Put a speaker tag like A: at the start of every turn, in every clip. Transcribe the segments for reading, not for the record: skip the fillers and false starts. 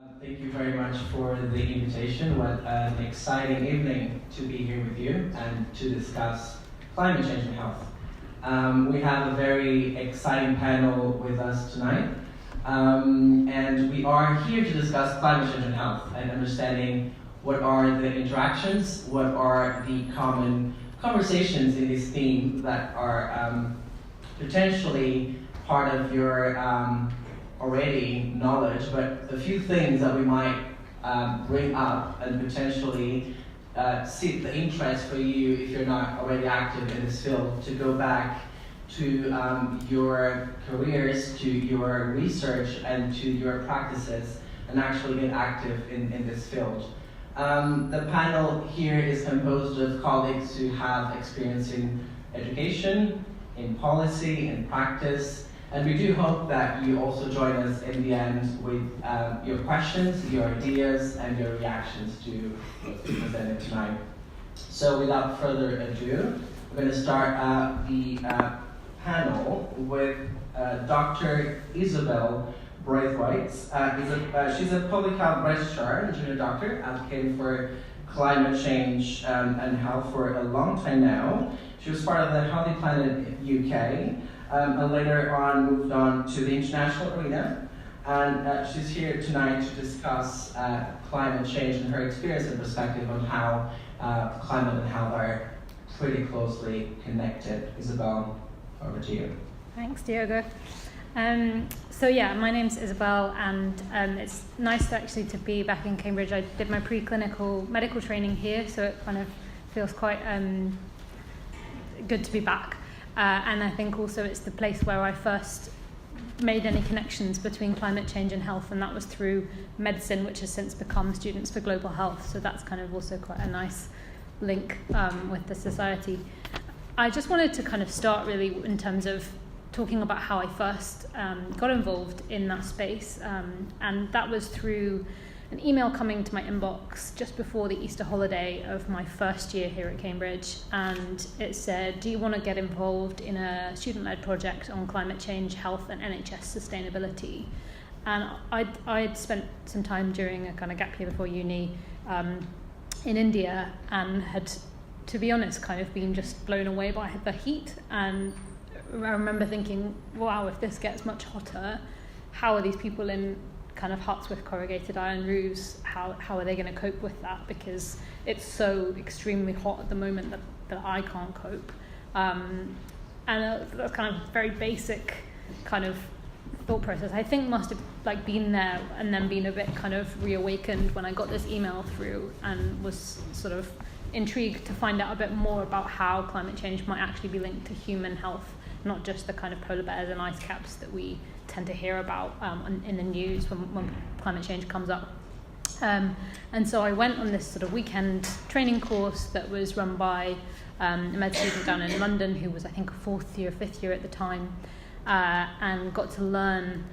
A: Thank you very much for the invitation. What an exciting evening to be here with you and to discuss climate change and health. We have a very exciting panel with us tonight, and we are here to discuss climate change and health and understanding what are the interactions, what are the common conversations in this theme that are potentially part of your already knowledge, but a few things that we might bring up and potentially seek the interest for you if you're not already active in this field to go back to your careers, to your research, and to your practices, and actually get active in this field. The panel here is composed of colleagues who have experience in education, in policy, in practice, and we do hope that you also join us in the end with your questions, your ideas, and your reactions to what's been presented tonight. So without further ado, we're going to start the panel with Dr. Isobel Braithwaite. She's a public health registrar and junior doctor, advocating for climate change and health for a long time now. She was part of the Healthy Planet UK, and later on moved on to the international arena. And she's here tonight to discuss climate change and her experience and perspective on how climate and health are pretty closely connected. Isabel, over to you.
B: Thanks, Diogo. So yeah, my name's Isabel, and it's nice actually to be back in Cambridge. I did my preclinical medical training here, so it kind of feels quite good to be back. And I think also it's the place where I first made any connections between climate change and health, and that was through medicine, which has since become Students for Global Health. So that's kind of also quite a nice link with the society. I just wanted to kind of start really in terms of talking about how I first got involved in that space, and that was through an email coming to my inbox just before the Easter holiday of my first year here at Cambridge, and it said, do you want to get involved in a student-led project on climate change, health and NHS sustainability? And I'd spent some time during a kind of gap year before uni in India, and had, to be honest, kind of been just blown away by the heat. And I remember thinking, wow, if this gets much hotter, how are these people in kind of huts with corrugated iron roofs, how are they going to cope with that? Because it's so extremely hot at the moment that I can't cope. And that's kind of very basic kind of thought process. I think must have been there and then been a bit kind of reawakened when I got this email through and was sort of intrigued to find out a bit more about how climate change might actually be linked to human health, not just the kind of polar bears and ice caps that we tend to hear about in the news when climate change comes up. And so I went on this sort of weekend training course that was run by a med student down in London who was, I think, a fifth year at the time, and got to learn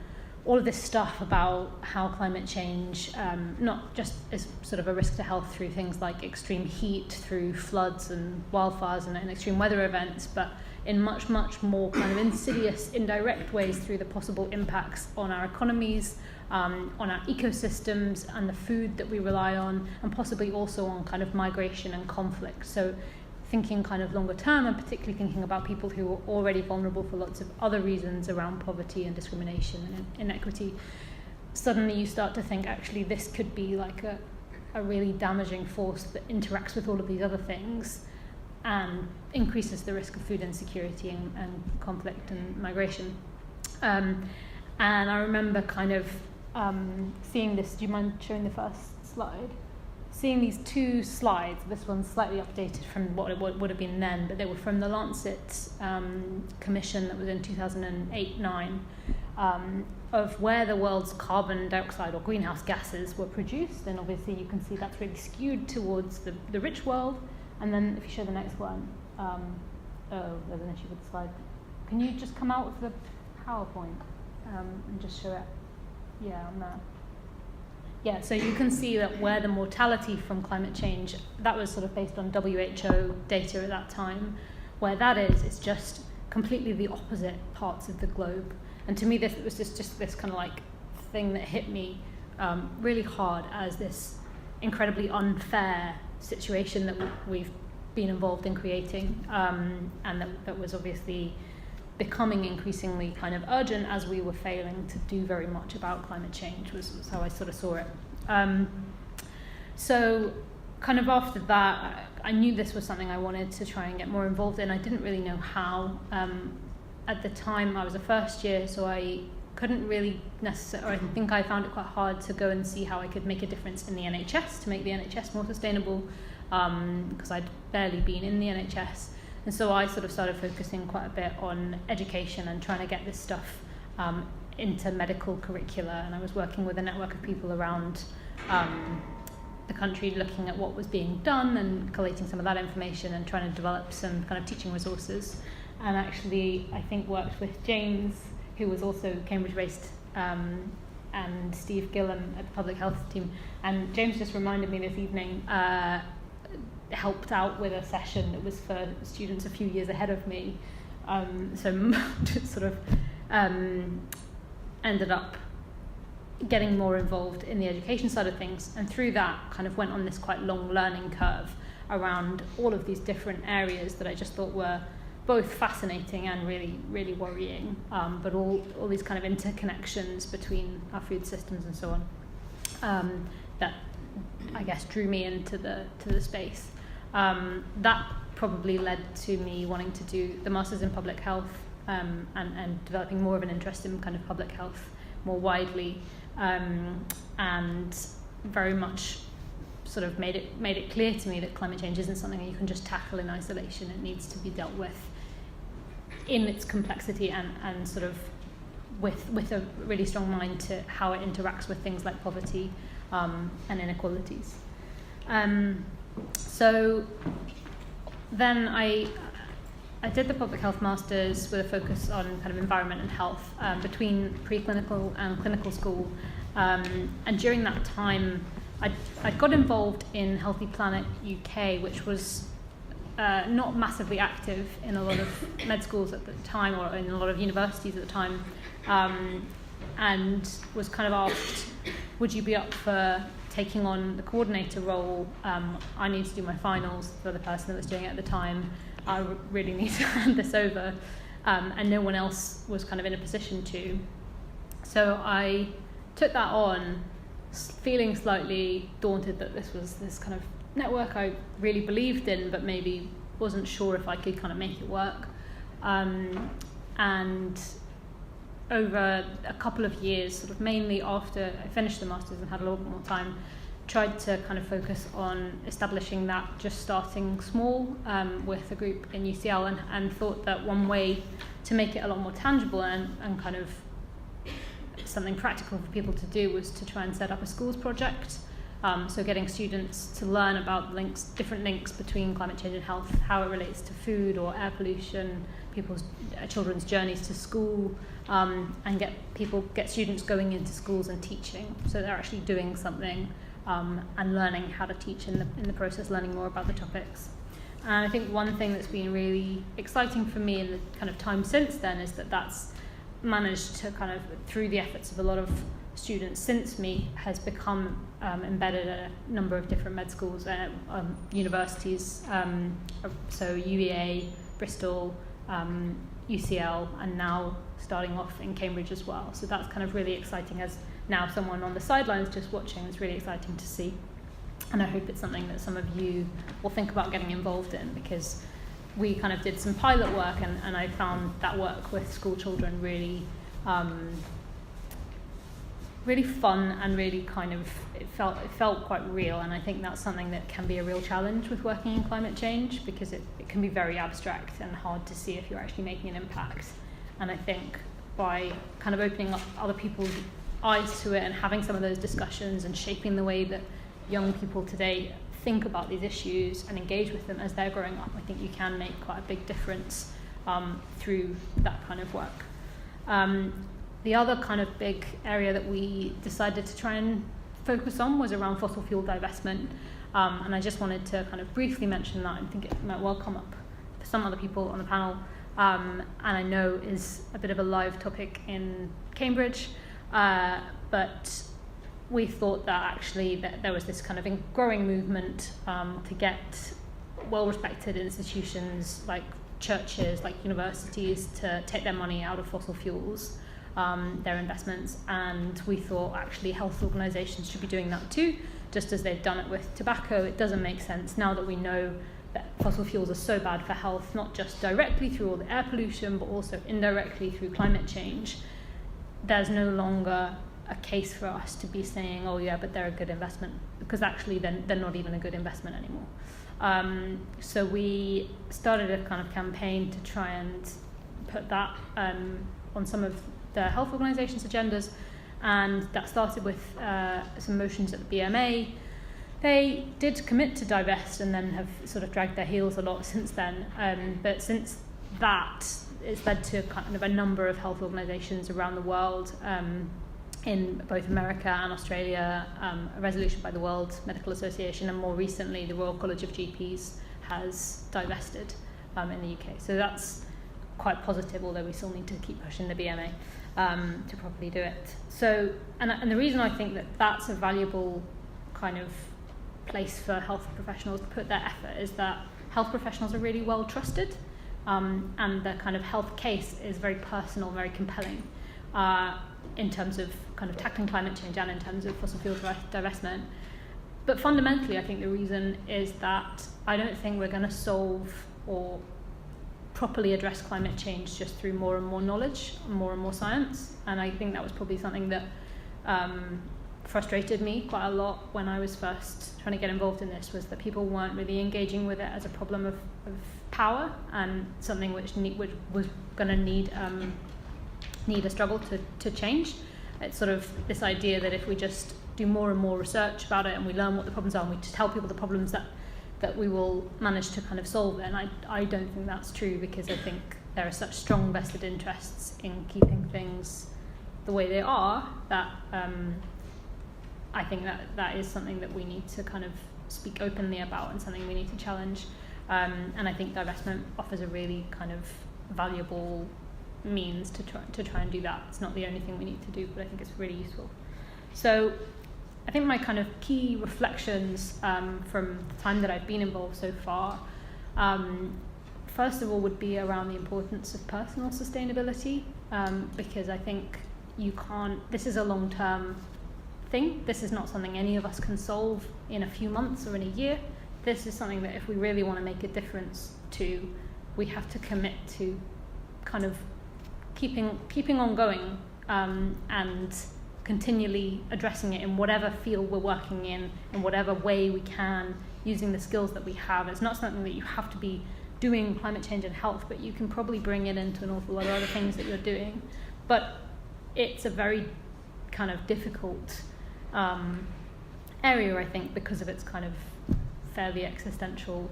B: all of this stuff about how climate change not just is sort of a risk to health through things like extreme heat, through floods and wildfires and extreme weather events, but in much, much more kind of insidious, indirect ways through the possible impacts on our economies, on our ecosystems and the food that we rely on, and possibly also on kind of migration and conflict. So thinking kind of longer term, and particularly thinking about people who are already vulnerable for lots of other reasons around poverty and discrimination and inequity, suddenly you start to think actually this could be like a really damaging force that interacts with all of these other things and increases the risk of food insecurity and conflict and migration. And I remember kind of seeing this. Do you mind showing the first slide? Seeing these two slides. This one's slightly updated from what it would have been then, but they were from the Lancet commission that was in 2008-9, of where the world's carbon dioxide or greenhouse gases were produced. And obviously you can see that's really skewed towards the rich world. And then if you show the next one, there's an issue with the slide. Can you just come out with the PowerPoint and just show it? Yeah, on that. Yeah, so you can see that where the mortality from climate change, that was sort of based on WHO data at that time, where that is, it's just completely the opposite parts of the globe. And to me, this was just this kind of like thing that hit me really hard as this incredibly unfair situation that we've been involved in creating, and that was obviously becoming increasingly kind of urgent as we were failing to do very much about climate change, was how I sort of saw it. So kind of after that, I knew this was something I wanted to try and get more involved in. I didn't really know how. At the time, I was a first year, so I couldn't really necessarily, I think I found it quite hard to go and see how I could make a difference in the NHS, to make the NHS more sustainable, because I'd barely been in the NHS. And so I sort of started focusing quite a bit on education and trying to get this stuff into medical curricula. And I was working with a network of people around the country, looking at what was being done and collating some of that information and trying to develop some kind of teaching resources. And actually, I think worked with James, who was also Cambridge-based, and Steve Gillam at the public health team. And James just reminded me this evening, helped out with a session that was for students a few years ahead of me. So just sort of ended up getting more involved in the education side of things, and through that kind of went on this quite long learning curve around all of these different areas that I just thought were both fascinating and really, really worrying, but all these kind of interconnections between our food systems and so on, that I guess drew me into the space. That probably led to me wanting to do the Masters in Public Health, and developing more of an interest in kind of public health more widely, and very much sort of made it clear to me that climate change isn't something that you can just tackle in isolation. It needs to be dealt with in its complexity and sort of with a really strong mind to how it interacts with things like poverty and inequalities. So then I did the public health masters with a focus on kind of environment and health, between preclinical and clinical school, and during that time I got involved in Healthy Planet UK, which was not massively active in a lot of med schools at the time, or in a lot of universities at the time, and was kind of asked, would you be up for taking on the coordinator role? I need to do my finals for the person that was doing it at the time. I really need to hand this over, and no one else was kind of in a position to. So I took that on, feeling slightly daunted that this was this kind of network I really believed in, but maybe wasn't sure if I could kind of make it work. And over a couple of years, sort of mainly after I finished the Masters and had a little bit more time, tried to kind of focus on establishing that, just starting small with a group in UCL, and thought that one way to make it a lot more tangible and kind of something practical for people to do was to try and set up a schools project. So getting students to learn about different links between climate change and health, how it relates to food or air pollution, children's journeys to school, and get students going into schools and teaching, so they're actually doing something, and learning how to teach in the process, learning more about the topics. And I think one thing that's been really exciting for me in the kind of time since then is that's managed to kind of, through the efforts of a lot of students since me, has become embedded at a number of different med schools and universities, so UEA, Bristol, UCL, and now starting off in Cambridge as well. So that's kind of really exciting. As now someone on the sidelines just watching, it's really exciting to see. And I hope it's something that some of you will think about getting involved in, because we kind of did some pilot work, and I found that work with school children really really fun, and really kind of, it felt quite real. And I think that's something that can be a real challenge with working in climate change, because it can be very abstract and hard to see if you're actually making an impact. And I think by kind of opening up other people's eyes to it and having some of those discussions and shaping the way that young people today think about these issues and engage with them as they're growing up, I think you can make quite a big difference through that kind of work. The other kind of big area that we decided to try and focus on was around fossil fuel divestment, and I just wanted to kind of briefly mention that. I think it might well come up for some other people on the panel, and I know is a bit of a live topic in Cambridge, but we thought that actually that there was this kind of growing movement to get well-respected institutions like churches, like universities, to take their money out of fossil fuels, their investments, and we thought actually health organisations should be doing that too, just as they've done it with tobacco. It doesn't make sense now that we know that fossil fuels are so bad for health, not just directly through all the air pollution, but also indirectly through climate change. There's no longer a case for us to be saying, oh yeah, but they're a good investment, because actually they're not even a good investment anymore. So we started a kind of campaign to try and put that on some of the health organisations' agendas, and that started with some motions at the BMA. They did commit to divest and then have sort of dragged their heels a lot since then. But since that, it's led to kind of a number of health organisations around the world, in both America and Australia, a resolution by the World Medical Association, and more recently the Royal College of GPs has divested in the UK. So that's quite positive, although we still need to keep pushing the BMA to properly do it. So, and the reason I think that that's a valuable kind of place for health professionals to put their effort is that health professionals are really well trusted, and the kind of health case is very personal, very compelling, in terms of kind of tackling climate change and in terms of fossil fuel divestment. But fundamentally, I think the reason is that I don't think we're going to solve or properly address climate change just through more and more knowledge, more and more science. And I think that was probably something that frustrated me quite a lot when I was first trying to get involved in this, was that people weren't really engaging with it as a problem of power and something which was going to need a struggle to change. It's sort of this idea that if we just do more and more research about it and we learn what the problems are and we tell people the problems that we will manage to kind of solve it. And I don't think that's true, because I think there are such strong vested interests in keeping things the way they are that I think that is something that we need to kind of speak openly about and something we need to challenge. And I think divestment offers a really kind of valuable means to try and do that. It's not the only thing we need to do, but I think it's really useful. So I think my kind of key reflections from the time that I've been involved so far, first of all, would be around the importance of personal sustainability, because I think this is a long-term thing. This is not something any of us can solve in a few months or in a year. This is something that if we really want to make a difference to, we have to commit to kind of keeping on going, and continually addressing it in whatever field we're working in whatever way we can, using the skills that we have. It's not something that you have to be doing climate change and health, but you can probably bring it into an awful lot of other things that you're doing. But it's a very kind of difficult area, I think, because of its kind of fairly existential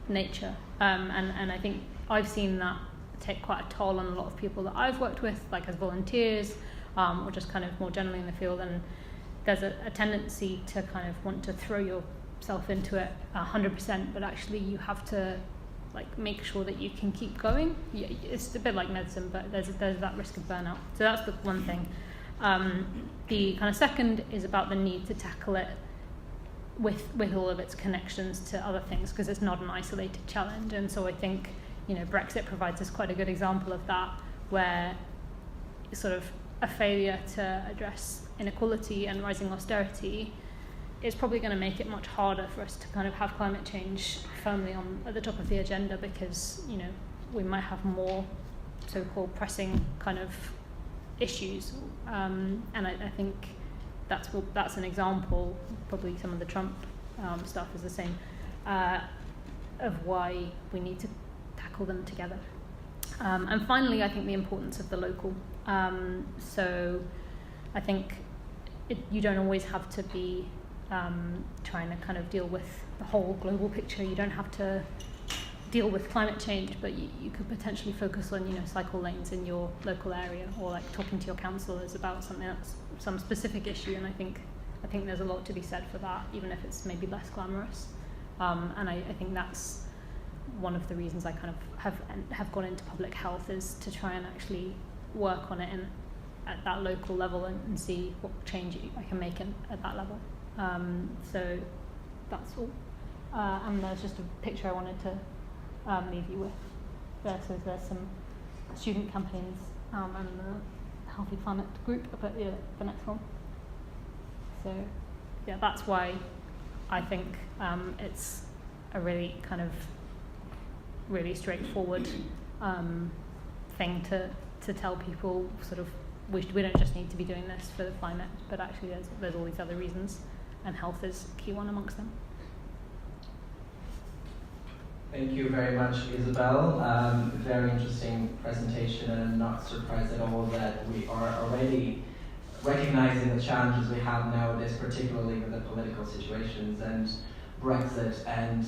B: nature. And I think I've seen that take quite a toll on a lot of people that I've worked with, like as volunteers, or just kind of more generally in the field. And there's a tendency to kind of want to throw yourself into it 100%, but actually you have to like make sure that you can keep going. Yeah, it's a bit like medicine, but there's that risk of burnout. So that's the one thing. The kind of second is about the need to tackle it with all of its connections to other things, because it's not an isolated challenge. And so I think, Brexit provides us quite a good example of that, where sort of a failure to address inequality and rising austerity is probably going to make it much harder for us to kind of have climate change firmly at the top of the agenda, because we might have more so-called pressing kind of issues, and I think that's an example. Probably some of the Trump stuff is the same, of why we need to tackle them together. And finally, I think the importance of the local. So I think you don't always have to be trying to kind of deal with the whole global picture. You don't have to deal with climate change, but you could potentially focus on cycle lanes in your local area, or like talking to your councillors about something that's some specific issue. And I think there's a lot to be said for that, even if it's maybe less glamorous. And I think that's one of the reasons I kind of have gone into public health, is to try and actually work on it at that local level and see what change I can make at that level. So that's all. And there's just a picture I wanted to leave you with. So there's some student campaigns and the Healthy Planet group up at the next one. So yeah, that's why I think it's a really kind of really straightforward thing to tell people sort of we don't just need to be doing this for the climate, but actually there's all these other reasons, and health is a key one amongst them.
A: Thank you very much, Isabel. Very interesting presentation, and I'm not surprised at all that we are already recognizing the challenges we have nowadays, particularly with the political situations and Brexit and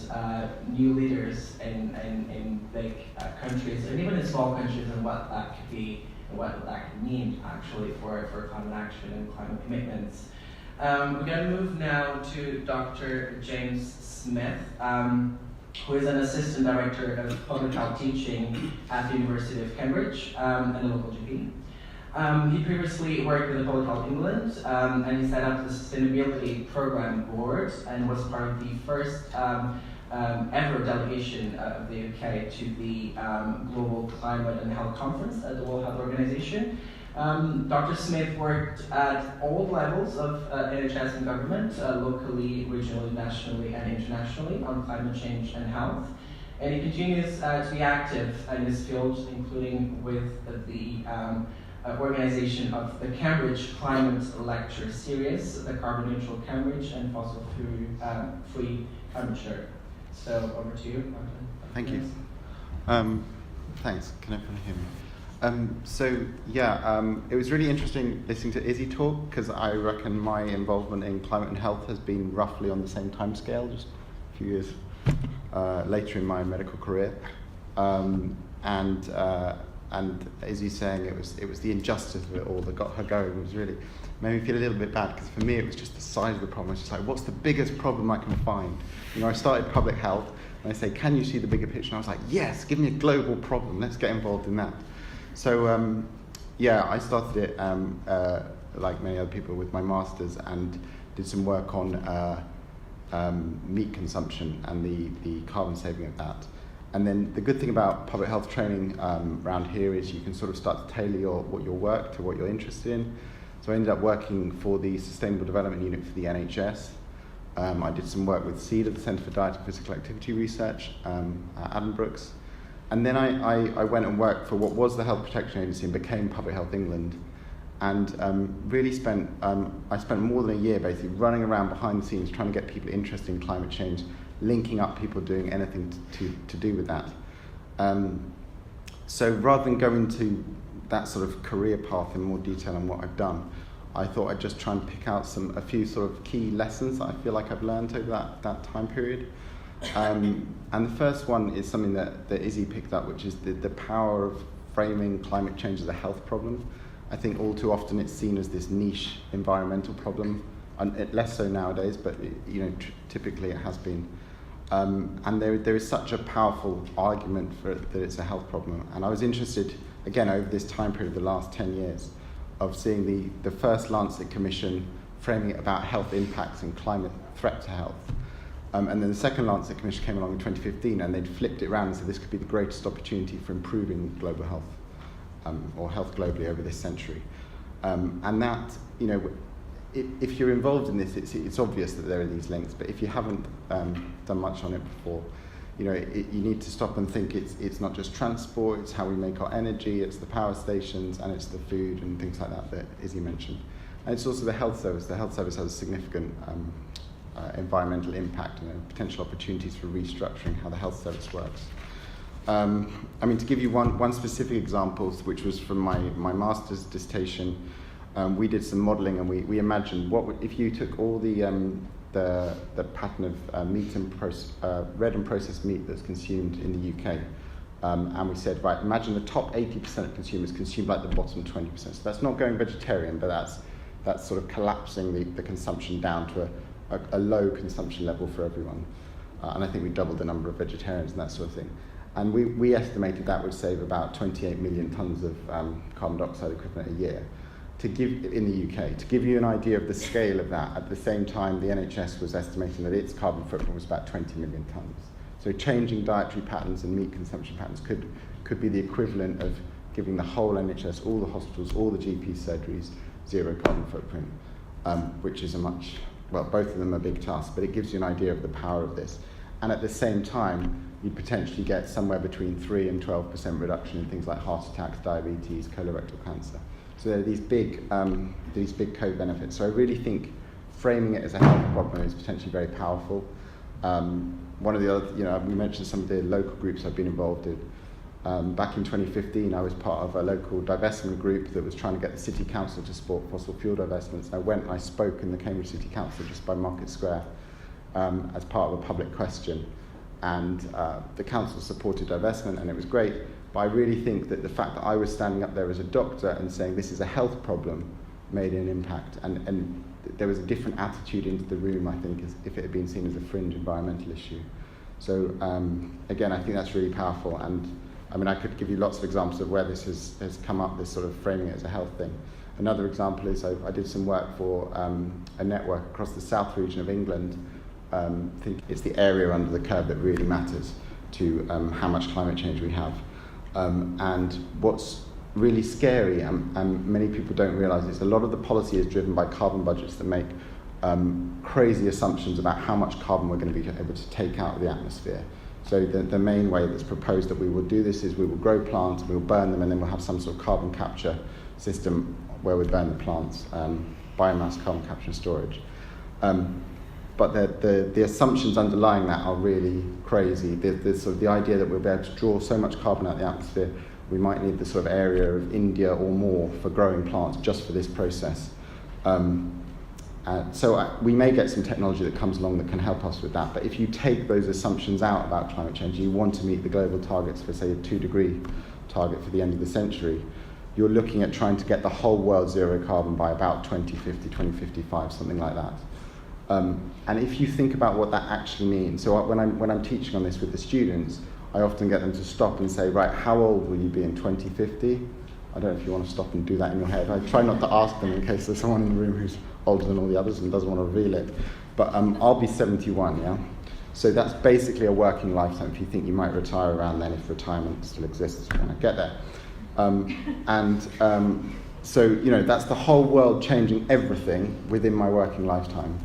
A: new leaders in big countries, and even in small countries, and what that could be and what that could mean actually for climate action and climate commitments. We're going to move now to Dr. James Smith, who is an Assistant Director of Public Health Teaching at the University of Cambridge and a local GP. He previously worked with the Public Health England and he set up the Sustainability Programme Board and was part of the first ever delegation of the UK to the Global Climate and Health Conference at the World Health Organization. Dr. Smith worked at all levels of NHS and government, locally, regionally, nationally, and internationally on climate change and health. And he continues to be active in this field, including with the organization of the Cambridge Climate Lecture Series, the Carbon Neutral Cambridge, and Fossil Free Cambridgeshire. So over to you, Dr.
C: Thank you. Thanks. Can everyone hear me? It was really interesting listening to Izzy talk, because I reckon my involvement in climate and health has been roughly on the same time scale, just a few years later in my medical career. And Izzy's saying it was the injustice of it all that got her going. It was really made me feel a little bit bad, because for me it was just the size of the problem. I was just like, what's the biggest problem I can find? I started public health, and they say, can you see the bigger picture? And I was like, yes, give me a global problem. Let's get involved in that. So, I started it, like many other people, with my master's, and did some work on meat consumption and the carbon saving of that. And then the good thing about public health training around here is you can sort of start to tailor your work to what you're interested in. So I ended up working for the Sustainable Development Unit for the NHS. I did some work with CEDA, the Centre for Diet and Physical Activity Research at Addenbrooke's. And then I went and worked for what was the Health Protection Agency and became Public Health England, and really spent more than a year basically running around behind the scenes trying to get people interested in climate change, linking up people doing anything to do with that. So rather than go into that sort of career path in more detail on what I've done, I thought I'd just try and pick out a few sort of key lessons that I feel like I've learned over that time period. And the first one is something that Izzy picked up, which is the power of framing climate change as a health problem. I think all too often it's seen as this niche environmental problem, and less so nowadays, but typically it has been. And there is such a powerful argument for it that it's a health problem. And I was interested, again, over this time period of the last 10 years, of seeing the first Lancet Commission framing it about health impacts and climate threat to health. And then the second Lancet Commission came along in 2015, and they'd flipped it around and said this could be the greatest opportunity for improving global health, or health globally over this century. And that, if you're involved in this, it's obvious that there are these links, but if you haven't done much on it before, you need to stop and think it's not just transport, it's how we make our energy, it's the power stations, and it's the food and things like that Izzy mentioned. And it's also the health service. The health service has a significant environmental impact and potential opportunities for restructuring how the health service works. To give you one specific example, which was from my master's dissertation, we did some modelling, and we imagined if you took all the pattern of meat and red and processed meat that's consumed in the UK, and we said, right, imagine the top 80% of consumers consume like the bottom 20%. So that's not going vegetarian, but that's sort of collapsing the consumption down to a low consumption level for everyone. And I think we doubled the number of vegetarians and that sort of thing. And we estimated that would save about 28 million tonnes of carbon dioxide equivalent a year. to give in the UK, to give you an idea of the scale of that, at the same time the NHS was estimating that its carbon footprint was about 20 million tonnes. So changing dietary patterns and meat consumption patterns could be the equivalent of giving the whole NHS, all the hospitals, all the GP surgeries, zero carbon footprint, which is both of them are big tasks, but it gives you an idea of the power of this. And at the same time, you'd potentially get somewhere between 3 and 12% reduction in things like heart attacks, diabetes, colorectal cancer. So there are these big co-benefits. So I really think framing it as a health problem is potentially very powerful. One of the other, we mentioned some of the local groups I've been involved in. Back in 2015, I was part of a local divestment group that was trying to get the City Council to support fossil fuel divestments. And I went and I spoke in the Cambridge City Council just by Market Square as part of a public question. And the council supported divestment, and it was great. But I really think that the fact that I was standing up there as a doctor and saying this is a health problem made an impact. And there was a different attitude into the room, I think, as if it had been seen as a fringe environmental issue. So again, I think that's really powerful. And I mean, I could give you lots of examples of where this has come up, this sort of framing it as a health thing. Another example is I did some work for a network across the south region of England. I think it's the area under the curve that really matters to how much climate change we have. And what's really scary, and many people don't realise, is a lot of the policy is driven by carbon budgets that make crazy assumptions about how much carbon we're going to be able to take out of the atmosphere. So the main way that's proposed that we will do this is we will grow plants, we will burn them, and then we'll have some sort of carbon capture system where we burn the plants, biomass carbon capture and storage. But the assumptions underlying that are really crazy. There's sort of the idea that we'll be able to draw so much carbon out of the atmosphere, we might need the sort of area of India or more for growing plants just for this process. So we may get some technology that comes along that can help us with that. But if you take those assumptions out about climate change, you want to meet the global targets for, say, a 2-degree target for the end of the century, you're looking at trying to get the whole world zero carbon by about 2050, 2055, something like that. And if you think about what that actually means, so when I'm teaching on this with the students, I often get them to stop and say, right, how old will you be in 2050? I don't know if you want to stop and do that in your head. I try not to ask them in case there's someone in the room who's older than all the others and doesn't want to reveal it. But I'll be 71, yeah? So that's basically a working lifetime if you think you might retire around then, if retirement still exists when I get there. So, that's the whole world changing everything within my working lifetime.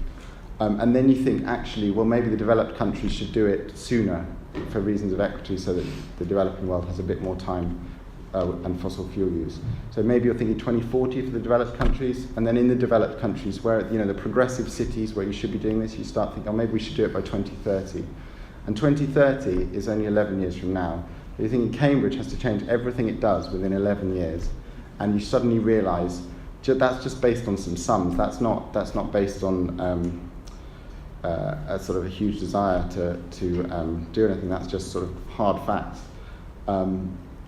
C: And then you think, actually, well, maybe the developed countries should do it sooner for reasons of equity so that the developing world has a bit more time and fossil fuel use. So maybe you're thinking 2040 for the developed countries, and then in the developed countries where, the progressive cities where you should be doing this, you start thinking, oh, maybe we should do it by 2030. And 2030 is only 11 years from now. You're thinking Cambridge has to change everything it does within 11 years, and you suddenly realise that's just based on some sums. That's not based on a sort of a huge desire to do anything. That's just sort of hard facts.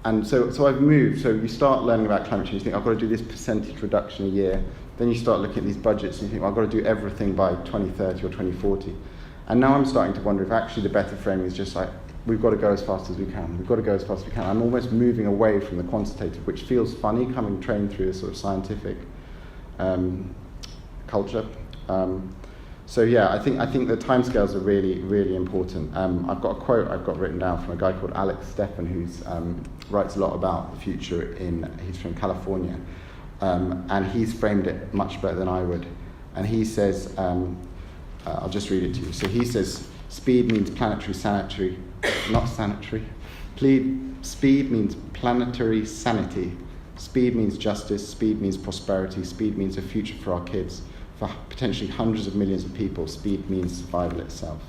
C: And so I've moved. So you start learning about climate change. You think, I've got to do this percentage reduction a year. Then you start looking at these budgets and you think, well, I've got to do everything by 2030 or 2040. And now I'm starting to wonder if actually the better framing is just like, we've got to go as fast as we can. We've got to go as fast as we can. I'm almost moving away from the quantitative, which feels funny coming trained through a sort of scientific culture. So yeah, I think the timescales are really, really important. I've got a quote I've got written down from a guy called Alex Steffen, who's writes a lot about the future. He's from California, and he's framed it much better than I would. And he says, I'll just read it to you. So he says, speed means planetary sanitary, not sanitary. Speed means planetary sanity. Speed means justice. Speed means prosperity. Speed means a future for our kids. For potentially hundreds of millions of people, speed means survival itself.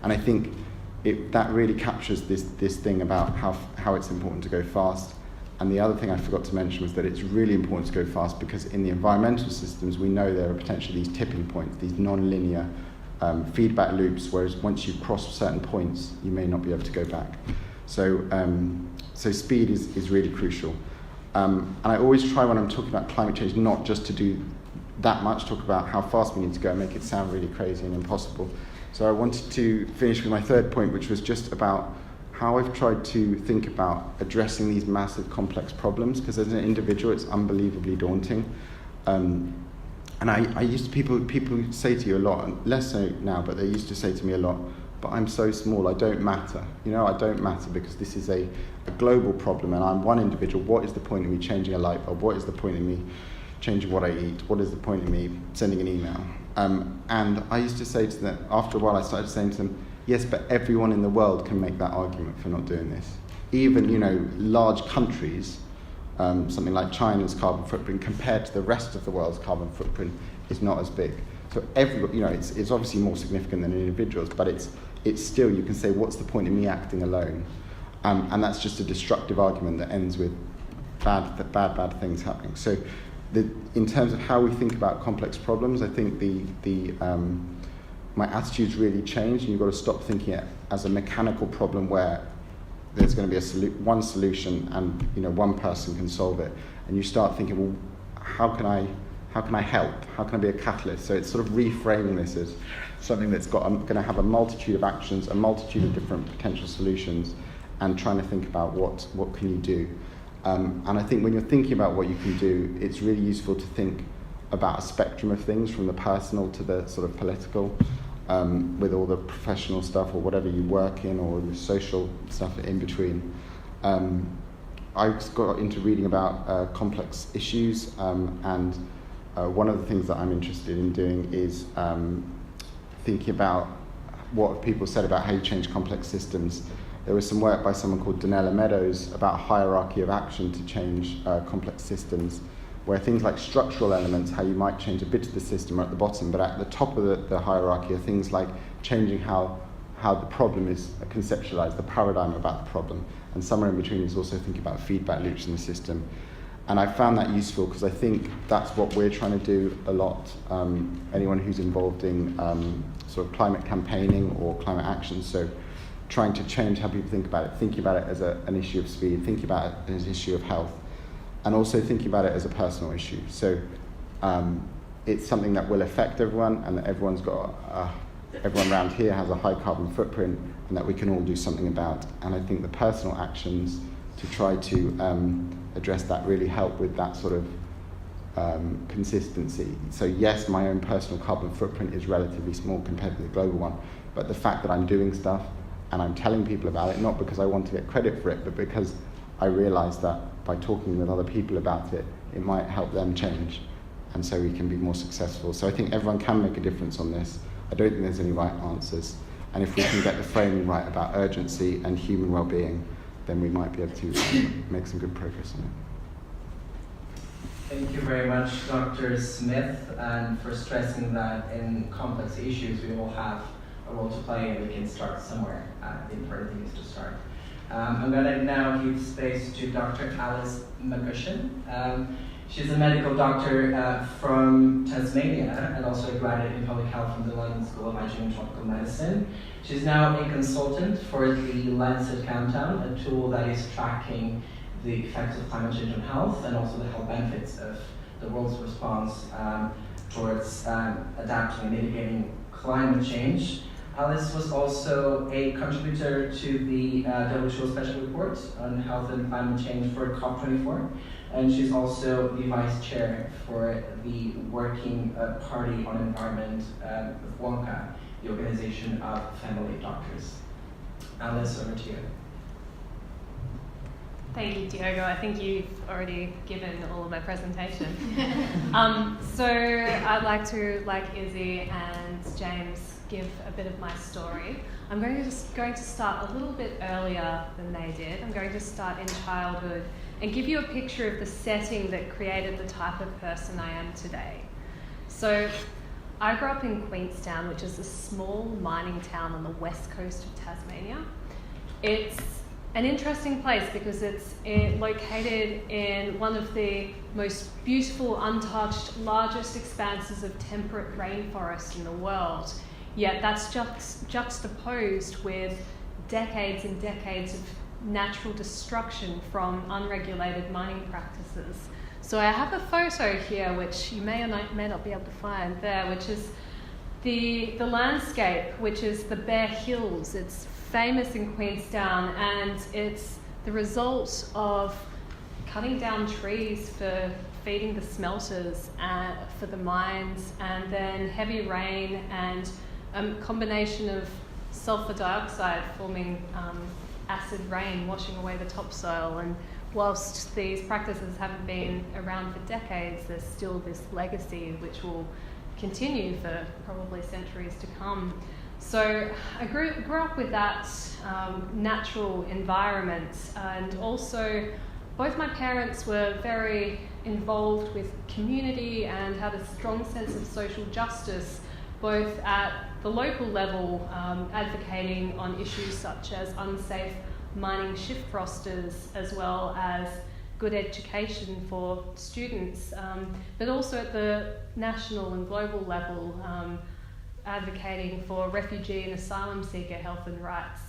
C: And I think that really captures this thing about how it's important to go fast. And the other thing I forgot to mention was that it's really important to go fast because in the environmental systems, we know there are potentially these tipping points, these non-linear feedback loops, whereas once you cross certain points, you may not be able to go back. So speed is really crucial. And I always try when I'm talking about climate change not just to do that much, talk about how fast we need to go and make it sound really crazy and impossible. So I wanted to finish with my third point, which was just about how I've tried to think about addressing these massive complex problems, because as an individual it's unbelievably daunting. And I used to, people say to you a lot, and less so now, but they used to say to me a lot, but I'm so small, I don't matter. I don't matter because this is a global problem and I'm one individual. What is the point of me changing a light bulb? What is the point of me changing what I eat? What is the point of me sending an email? And I used to say to them, after a while I started saying to them, yes, but everyone in the world can make that argument for not doing this. Even, large countries, something like China's carbon footprint compared to the rest of the world's carbon footprint is not as big. So it's obviously more significant than individuals, but it's still, you can say, what's the point of me acting alone? And that's just a destructive argument that ends with bad things happening. So in terms of how we think about complex problems, I think my attitude's really changed, and you've got to stop thinking it as a mechanical problem where there's going to be one solution and one person can solve it, and you start thinking, well, how can I help? How can I be a catalyst? So it's sort of reframing this as something that's going to have a multitude of actions, a multitude of different potential solutions, and trying to think about what can you do. And I think when you're thinking about what you can do, it's really useful to think about a spectrum of things, from the personal to the sort of political, with all the professional stuff or whatever you work in, or the social stuff in between. I got into reading about complex issues, and one of the things that I'm interested in doing is thinking about what people said about how you change complex systems. There was some work by someone called Donella Meadows about hierarchy of action to change complex systems, where things like structural elements, how you might change a bit of the system, are at the bottom, but at the top of the hierarchy are things like changing how the problem is conceptualized, the paradigm about the problem. And somewhere in between is also thinking about feedback loops in the system. And I found that useful because I think that's what we're trying to do a lot. Anyone who's involved in sort of climate campaigning or climate action, so trying to change how people think about it, thinking about it as an issue of speed, thinking about it as an issue of health, and also thinking about it as a personal issue. So it's something that will affect everyone, and that everyone around here has a high carbon footprint, and that we can all do something about. And I think the personal actions to try to address that really help with that sort of consistency. So yes, my own personal carbon footprint is relatively small compared to the global one, but the fact that I'm doing stuff and I'm telling people about it, not because I want to get credit for it, but because I realise that by talking with other people about it, it might help them change, and so we can be more successful. So I think everyone can make a difference on this. I don't think there's any right answers, and if we can get the framing right about urgency and human well-being, then we might be able to make some good progress on it.
A: Thank you very much, Dr. Smith, and for stressing that in complex issues we all have a role to play, and we can start somewhere. The important thing is to start. I'm going to now give space to Dr. Alice McGushin. She's a medical doctor from Tasmania and also a graduate in public health from the London School of Hygiene and Tropical Medicine. She's now a consultant for the Lancet Countdown, a tool that is tracking the effects of climate change on health and also the health benefits of the world's response towards adapting and mitigating climate change. Alice was also a contributor to the WHO Special Report on Health and Climate Change for COP24, and she's also the vice chair for the Working Party on Environment with WONCA, the Organization of Family Doctors. Alice, over to you.
D: Thank you, Diogo. I think you've already given all of my presentation. So I'd like to, like Izzy and James, give a bit of my story. I'm going to start a little bit earlier than they did. I'm going to start in childhood and give you a picture of the setting that created the type of person I am today. So I grew up in Queenstown, which is a small mining town on the west coast of Tasmania. It's an interesting place because it's located in one of the most beautiful, untouched, largest expanses of temperate rainforest in the world. Yet that's juxtaposed with decades and decades of natural destruction from unregulated mining practices. So I have a photo here, which you may or may not be able to find there, which is the landscape, which is the Bare Hills. It's famous in Queenstown, and it's the result of cutting down trees for feeding the smelters for the mines, and then heavy rain and a combination of sulfur dioxide forming acid rain washing away the topsoil. And whilst these practices haven't been around for decades, there's still this legacy which will continue for probably centuries to come. So I grew up with that natural environment, and also both my parents were very involved with community and had a strong sense of social justice, both at the local level, advocating on issues such as unsafe mining shift rosters, as well as good education for students, but also at the national and global level, advocating for refugee and asylum seeker health and rights.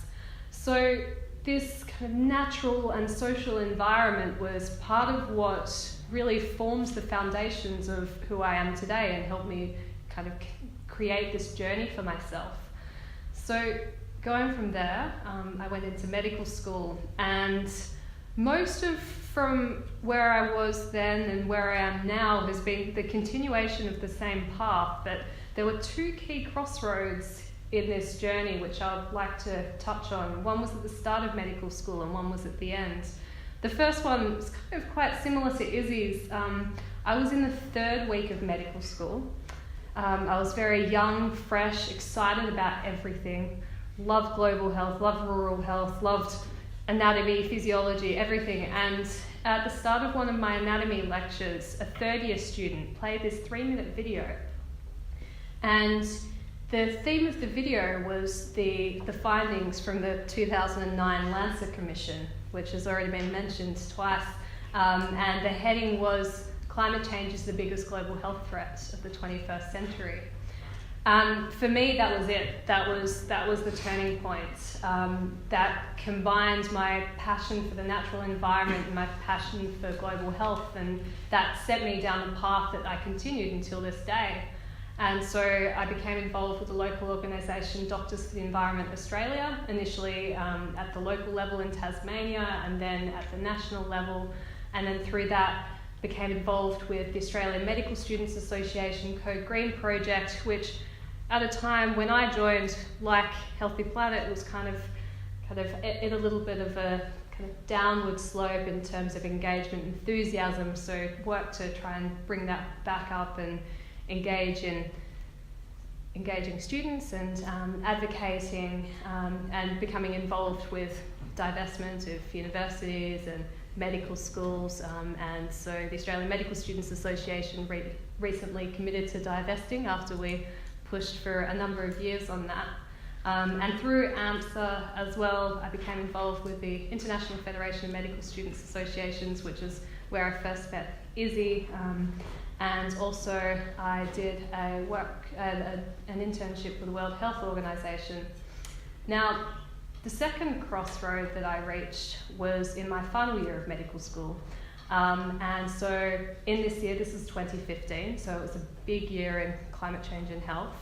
D: So this kind of natural and social environment was part of what really forms the foundations of who I am today and helped me kind of create this journey for myself. So going from there, I went into medical school, and most of from where I was then and where I am now has been the continuation of the same path, but there were two key crossroads in this journey which I'd like to touch on. One was at the start of medical school and one was at the end. The first one was kind of quite similar to Izzy's. I was in the third week of medical school. I was very young, fresh, excited about everything. Loved global health, loved rural health, loved anatomy, physiology, everything. And at the start of one of my anatomy lectures, a third-year student played this 3-minute video. And the theme of the video was the findings from the 2009 Lancet Commission, which has already been mentioned twice. And the heading was, "Climate change is the biggest global health threat of the 21st century." For me, that was it. That was the turning point. That combined my passion for the natural environment and my passion for global health, and that set me down a path that I continued until this day. And so I became involved with the local organisation Doctors for the Environment Australia, initially at the local level in Tasmania, and then at the national level, and then through that became involved with the Australian Medical Students Association Code Green project, which at a time when I joined, like Healthy Planet, was kind of in a little bit of a kind of downward slope in terms of engagement and enthusiasm. So worked to try and bring that back up and engaging students and advocating and becoming involved with divestment of universities and medical schools, and so the Australian Medical Students Association recently committed to divesting after we pushed for a number of years on that. And through AMSA as well, I became involved with the International Federation of Medical Students Associations, which is where I first met Izzy. And also I did an internship with the World Health Organization. Now, the second crossroad that I reached was in my final year of medical school. And so in this year, this is 2015, so it was a big year in climate change and health.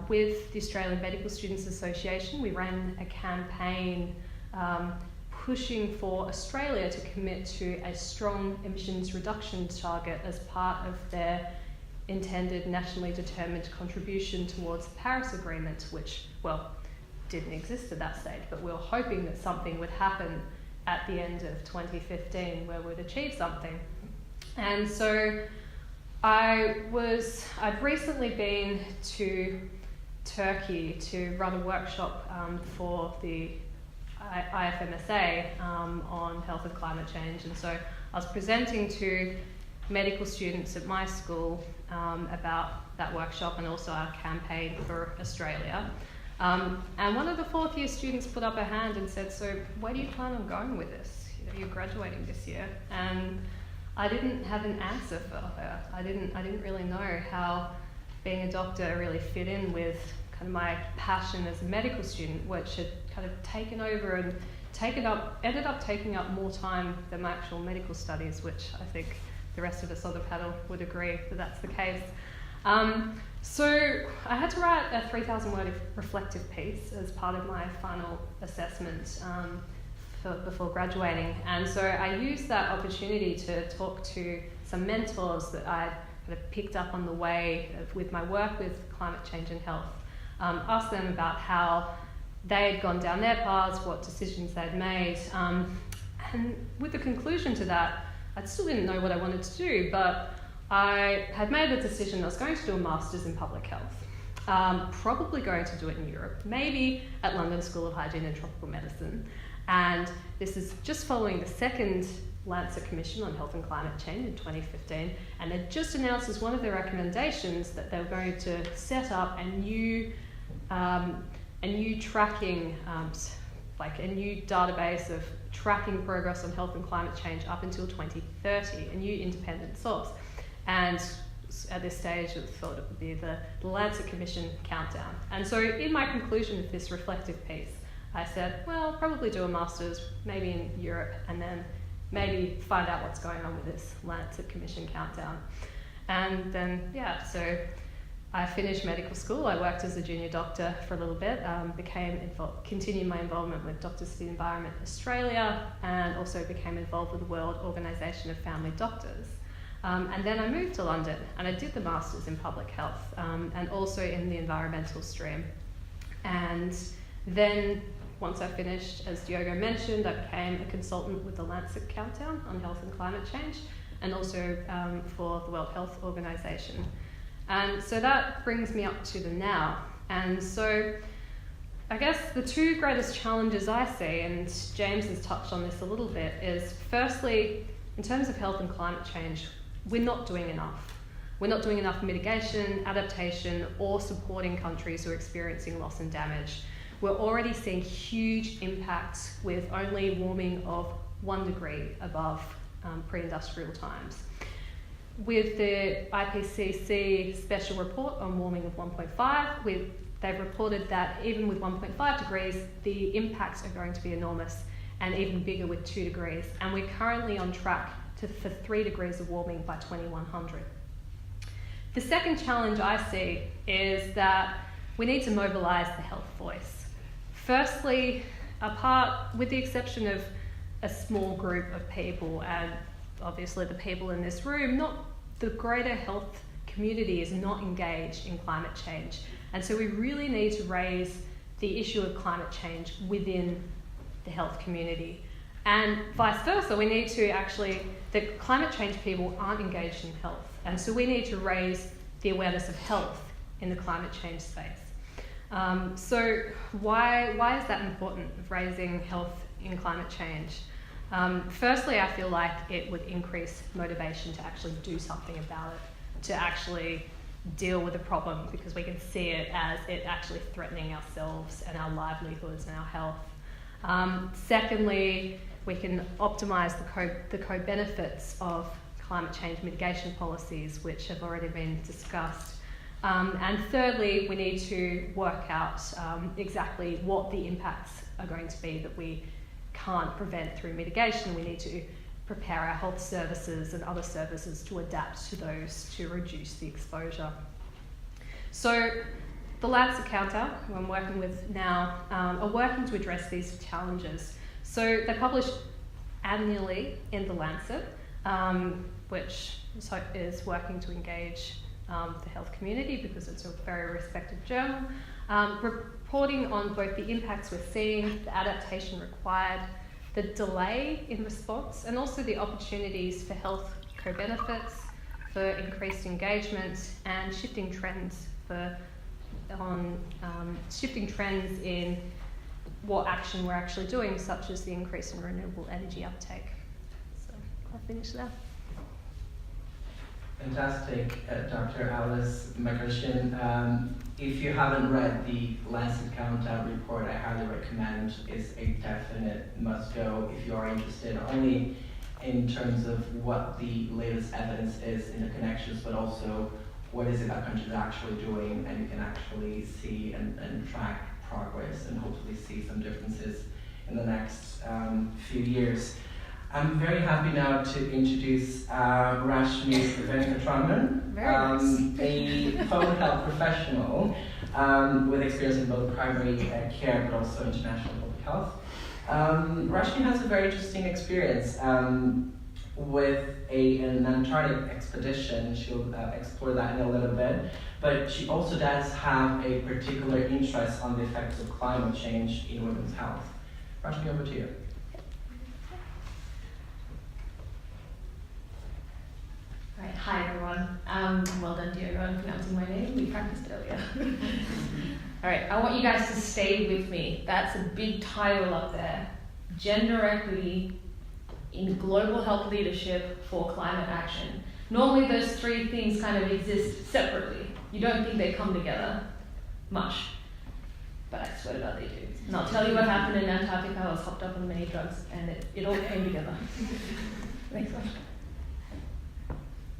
D: With the Australian Medical Students Association, we ran a campaign pushing for Australia to commit to a strong emissions reduction target as part of their intended nationally determined contribution towards the Paris Agreement, which, well, didn't exist at that stage, but we were hoping that something would happen at the end of 2015 where we'd achieve something. And so I'd recently been to Turkey to run a workshop for the IFMSA on health and climate change, and so I was presenting to medical students at my school about that workshop and also our campaign for Australia. And one of the fourth year students put up a hand and said, "So where do you plan on going with this? You're graduating this year." And I didn't have an answer for her. I didn't really know how being a doctor really fit in with kind of my passion as a medical student, which had kind of taken over and ended up taking up more time than my actual medical studies, which I think the rest of us on the panel would agree that that's the case. So I had to write a 3,000 word reflective piece as part of my final assessment before graduating. And so I used that opportunity to talk to some mentors that I'd kind of picked up on the way with my work with climate change and health. Asked them about how they had gone down their paths, what decisions they'd made. And with the conclusion to that, I still didn't know what I wanted to do, but I had made the decision I was going to do a master's in public health. Probably going to do it in Europe, maybe at London School of Hygiene and Tropical Medicine. And this is just following the second Lancet Commission on Health and Climate Change in 2015, and they just announced as one of their recommendations that they were going to set up a new tracking, like a new database of tracking progress on health and climate change up until 2030, a new independent source. And at this stage, I thought it would be the Lancet Commission countdown. And so in my conclusion of this reflective piece, I said, well, probably do a master's, maybe in Europe, and then maybe find out what's going on with this Lancet Commission countdown. And then, so I finished medical school. I worked as a junior doctor for a little bit, continued my involvement with Doctors for the Environment Australia, and also became involved with the World Organisation of Family Doctors. And then I moved to London and I did the Masters in Public Health and also in the environmental stream. And then once I finished, as Diogo mentioned, I became a consultant with the Lancet Countdown on Health and Climate Change, and also for the World Health Organization. And so that brings me up to the now. And so I guess the two greatest challenges I see, and James has touched on this a little bit, is firstly, in terms of health and climate change, we're not doing enough. We're not doing enough mitigation, adaptation, or supporting countries who are experiencing loss and damage. We're already seeing huge impacts with only warming of 1 degree above pre-industrial times. With the IPCC special report on warming of 1.5, they've reported that even with 1.5 degrees, the impacts are going to be enormous, and even bigger with 2 degrees. And we're currently on track for 3 degrees of warming by 2100. The second challenge I see is that we need to mobilise the health voice. Firstly, with the exception of a small group of people, and obviously the people in this room, the greater health community is not engaged in climate change. And so we really need to raise the issue of climate change within the health community. And vice versa, we need to the climate change people aren't engaged in health. And so we need to raise the awareness of health in the climate change space. So why is that important, of raising health in climate change? Firstly, I feel like it would increase motivation to actually do something about it, to actually deal with the problem, because we can see it as it actually threatening ourselves and our livelihoods and our health. Secondly, we can optimise the co-benefits of climate change mitigation policies, which have already been discussed. And thirdly, we need to work out exactly what the impacts are going to be that we can't prevent through mitigation. We need to prepare our health services and other services to adapt to those to reduce the exposure. So the Lancet Countdown, who I'm working with now, are working to address these challenges. So they publish annually in the Lancet, which is working to engage the health community because it's a very respected journal, reporting on both the impacts we're seeing, the adaptation required, the delay in response, and also the opportunities for health co-benefits, for increased engagement, and shifting trends in what action we're actually doing, such as the increase in renewable energy uptake. So I'll finish there.
A: Fantastic, Dr. Alice McGushin. If you haven't read the Lancet Countdown report, I highly recommend. It's a definite must-go if you are interested, not only in terms of what the latest evidence is in the connections, but also what is it that countries are actually doing, and you can actually see and track progress and hopefully see some differences in the next few years. I'm very happy now to introduce Rashmi Venkatraman, a public health professional with experience in both primary care but also international public health. Rashmi has a very interesting experience with an Antarctic expedition. She'll explore that in a little bit. But she also does have a particular interest on the effects of climate change in women's health. Rashmi, over to you.
E: Right, hi everyone. Well done, Diogo, on pronouncing my name. We practiced earlier. All right, I want you guys to stay with me. That's a big title up there. Gender equity in global health leadership for climate action. Normally those three things kind of exist separately. You don't think they come together much. But I swear to God they do. And I'll tell you what happened in Antarctica. I was hopped up on many drugs and it all came together. Next one.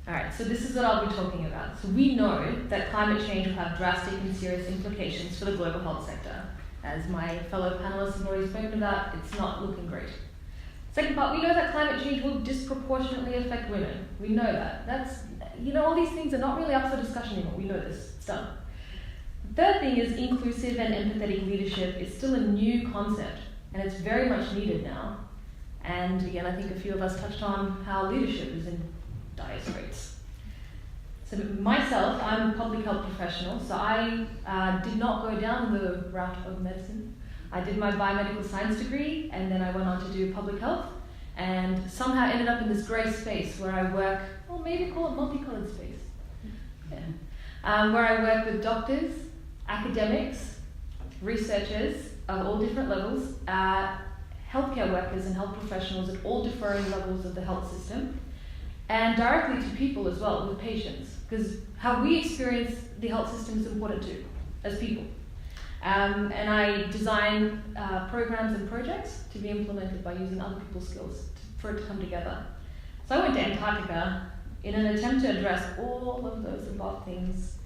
E: Alright, so this is what I'll be talking about. So we know that climate change will have drastic and serious implications for the global health sector. As my fellow panelists have already spoken about, it's not looking great. Second part, we know that climate change will disproportionately affect women. We know that. That's, all these things are not really up for discussion anymore. We know this. It's done. The third thing is inclusive and empathetic leadership is still a new concept, and it's very much needed now. And again, I think a few of us touched on how leadership is in dire straits. So myself, I'm a public health professional, so I did not go down the route of medicine. I did my biomedical science degree, and then I went on to do public health, and somehow ended up in this grey space where I work, or maybe call it multicolored space, where I work with doctors, academics, researchers of all different levels, healthcare workers and health professionals at all differing levels of the health system, and directly to people as well, with patients, because how we experience the health system is important too, as people. And I design programs and projects to be implemented by using other people's skills for it to come together. So I went to Antarctica in an attempt to address all of those above things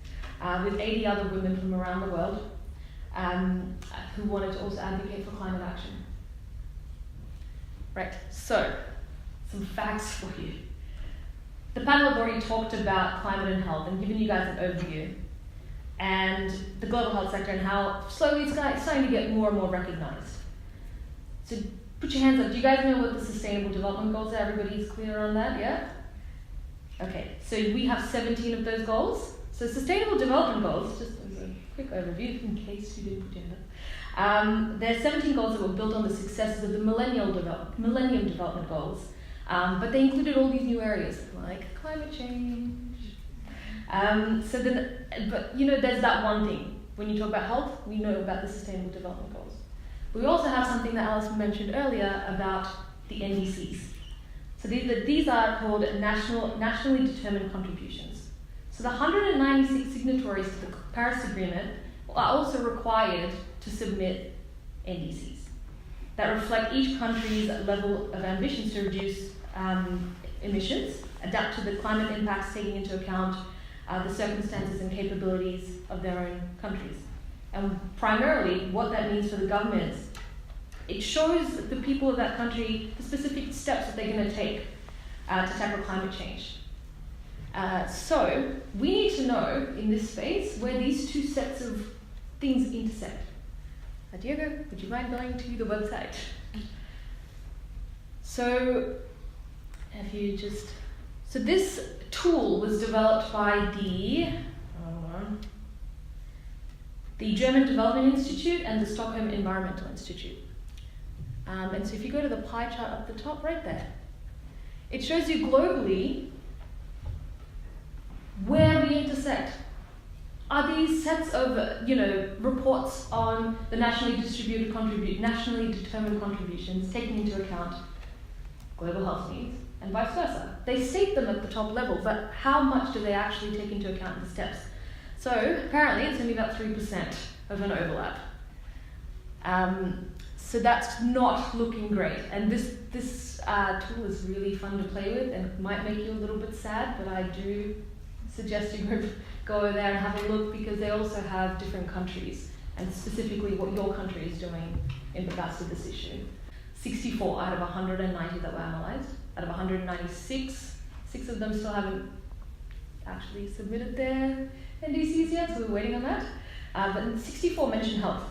E: with 80 other women from around the world who wanted to also advocate for climate action. Right, so some facts for you. The panel have already talked about climate and health and given you guys an overview and the global health sector and how slowly it's starting to get more and more recognized. So put your hands up. Do you guys know what the Sustainable Development Goals are? Everybody's clear on that, yeah? Okay, so we have 17 of those goals. So Sustainable Development Goals, just as a quick overview in case you didn't put your hand up. There's 17 goals that were built on the successes of the Millennium Development Goals. But they included all these new areas like climate change. But there's that one thing. When you talk about health, we know about the Sustainable Development Goals. We also have something that Alice mentioned earlier about the NDCs. So these are called nationally determined contributions. So the 196 signatories to the Paris Agreement are also required to submit NDCs that reflect each country's level of ambitions to reduce emissions, adapt to the climate impacts, taking into account the circumstances and capabilities of their own countries. And primarily, what that means for the governments, it shows the people of that country the specific steps that they're going to take to tackle climate change. So we need to know in this space where these two sets of things intersect. Diogo, would you mind going to the website? So this tool was developed by the German Development Institute and the Stockholm Environmental Institute. And so if you go to the pie chart up the top right there, it shows you globally where we intersect. Are these sets of reports on the nationally determined contributions taking into account global health needs and vice versa? They state them at the top level, but how much do they actually take into account the steps? So apparently it's only about 3% of an overlap. So that's not looking great. And this tool is really fun to play with and might make you a little bit sad, but I do suggest you go over there and have a look because they also have different countries and specifically what your country is doing in regards to this issue. 64 out of 190 that were analysed. Out of 196, 6 of them still haven't actually submitted their NDCs yet, so we're waiting on that. But 64 mention health.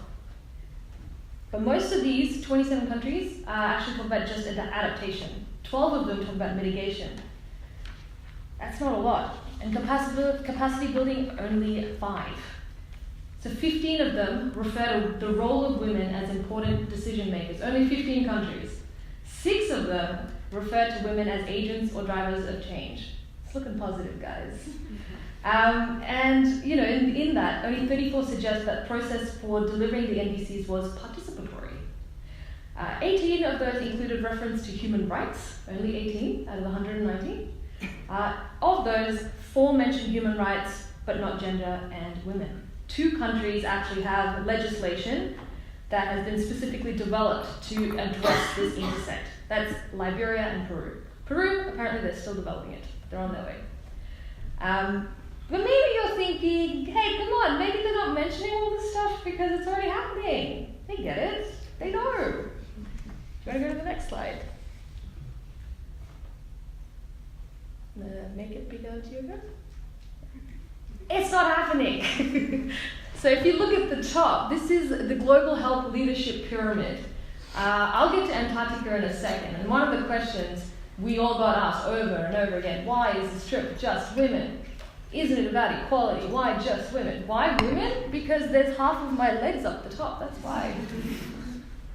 E: But most of these 27 countries actually talk about just adaptation. 12 of them talk about mitigation. That's not a lot. And capacity building, only 5. So 15 of them refer to the role of women as important decision makers. Only 15 countries. 6 of them refer to women as agents or drivers of change. It's looking positive, guys. And in that, only 34 suggest that process for delivering the NDCs was participatory. 18 of those included reference to human rights, only 18 out of 190. Of those, 4 mention human rights, but not gender and women. 2 countries actually have legislation that has been specifically developed to address this intersect. That's Liberia and Peru. Peru, apparently they're still developing it. They're on their way. But maybe you're thinking, hey, come on, maybe they're not mentioning all this stuff because it's already happening. They get it. They know. Do you want to go to the next slide? Make it bigger, Diogo. It's not happening. So if you look at the top, this is the Global Health Leadership Pyramid. I'll get to Antarctica in a second. And one of the questions we all got asked over and over again, why is this trip just women? Isn't it about equality? Why just women? Why women? Because there's half of my legs up the top, that's why.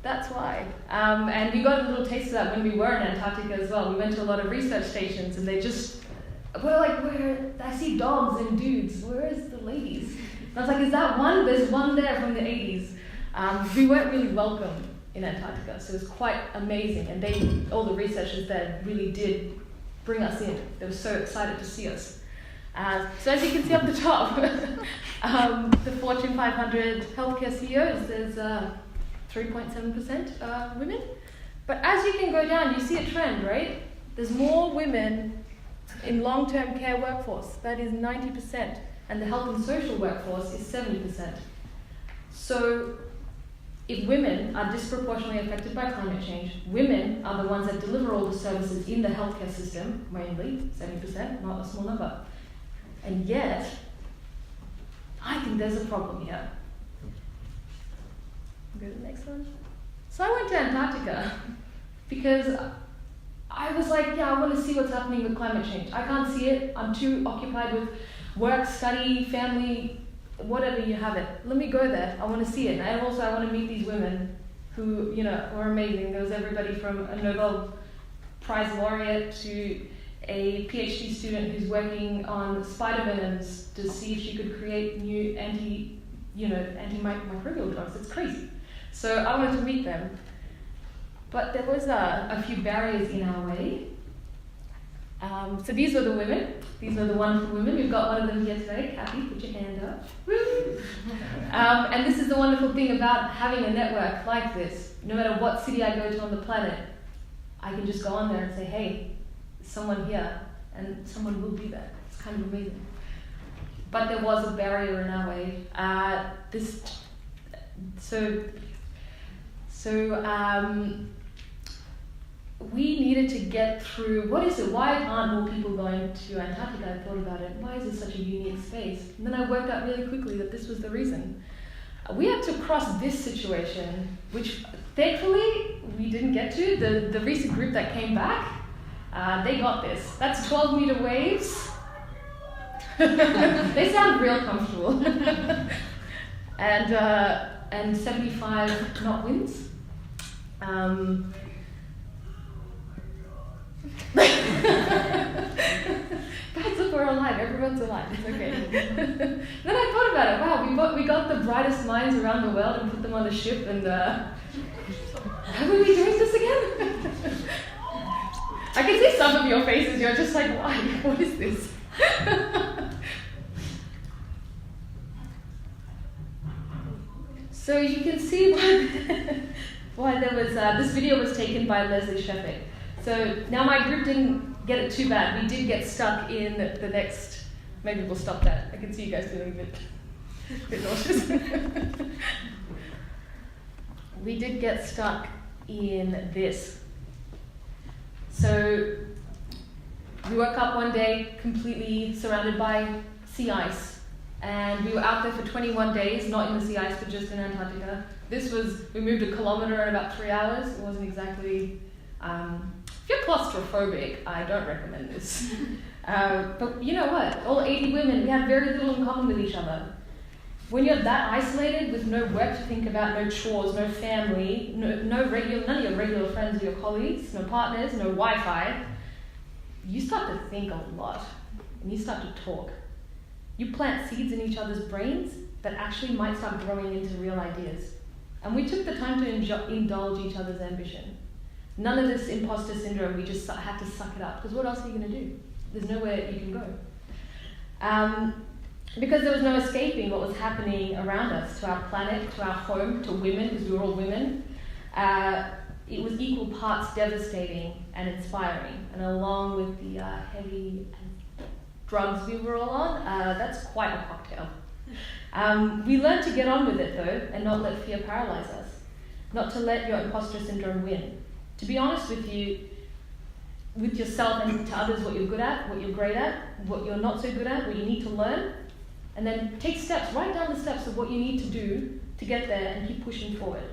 E: That's why. And we got a little taste of that when we were in Antarctica as well. We went to a lot of research stations and they just were like, I see dogs and dudes, where is the ladies? And I was like, is that one? There's one there from the 80s. We weren't really welcome in Antarctica, so it was quite amazing. And all the researchers there really did bring us in. They were so excited to see us. So as you can see up the top, the Fortune 500 healthcare CEOs, there's 3.7% women. But as you can go down, you see a trend, right? There's more women in long-term care workforce. That is 90%. And the health and social workforce is 70%. So if women are disproportionately affected by climate change, women are the ones that deliver all the services in the healthcare system, mainly, 70%, not a small number. And yet, I think there's a problem here. Go to the next one. So I went to Antarctica because I was like, I want to see what's happening with climate change. I can't see it. I'm too occupied with work, study, family, whatever you have it. Let me go there. I want to see it. And also I want to meet these women who, were amazing. There was everybody from a Nobel Prize laureate to a PhD student who's working on spider venoms to see if she could create new antimicrobial drugs. It's crazy. So I wanted to meet them. But there was a few barriers in our way. So these were the women. These are the wonderful women. We've got one of them here today. Kathy, put your hand up. Woo! And this is the wonderful thing about having a network like this. No matter what city I go to on the planet, I can just go on there and say, hey, someone here, and someone will be there. It's kind of amazing. But there was a barrier in our way. We needed to get through, what is it? Why aren't more people going to Antarctica? I thought about it. Why is it such a unique space? And then I worked out really quickly that this was the reason. We had to cross this situation, which thankfully we didn't get to. The recent group that came back, they got this. That's 12-meter waves. They sound real comfortable. And 75 knot winds. Guys, look, we're alive. Everyone's alive. It's okay. Then I thought about it. Wow, we got the brightest minds around the world and put them on a ship, and how are we doing this again? I can see some of your faces. You're just like, why? What is this? So you can see why there was this video was taken by Leslie Shepard. So now my group didn't get it too bad. We did get stuck in the next. Maybe we'll stop that. I can see you guys feeling a bit nauseous. We did get stuck in this. So we woke up one day completely surrounded by sea ice. And we were out there for 21 days, not in the sea ice, but just in Antarctica. We moved a kilometer in about 3 hours. It wasn't exactly, if you're claustrophobic, I don't recommend this. But you know what? All 80 women, we had very little in common with each other. When you're that isolated with no work to think about, no chores, no family, none of your regular friends or your colleagues, no partners, no Wi-Fi, you start to think a lot and you start to talk. You plant seeds in each other's brains that actually might start growing into real ideas. And we took the time to indulge each other's ambition. None of this imposter syndrome, we just had to suck it up, because what else are you going to do? There's nowhere you can go. Because there was no escaping what was happening around us, to our planet, to our home, to women, because we were all women. It was equal parts devastating and inspiring. And along with the heavy drugs we were all on, that's quite a cocktail. We learned to get on with it though, and not let fear paralyze us. Not to let your imposter syndrome win. To be honest with you, with yourself and to others, what you're good at, what you're great at, what you're not so good at, what you need to learn, and then take steps, write down the steps of what you need to do to get there and keep pushing forward.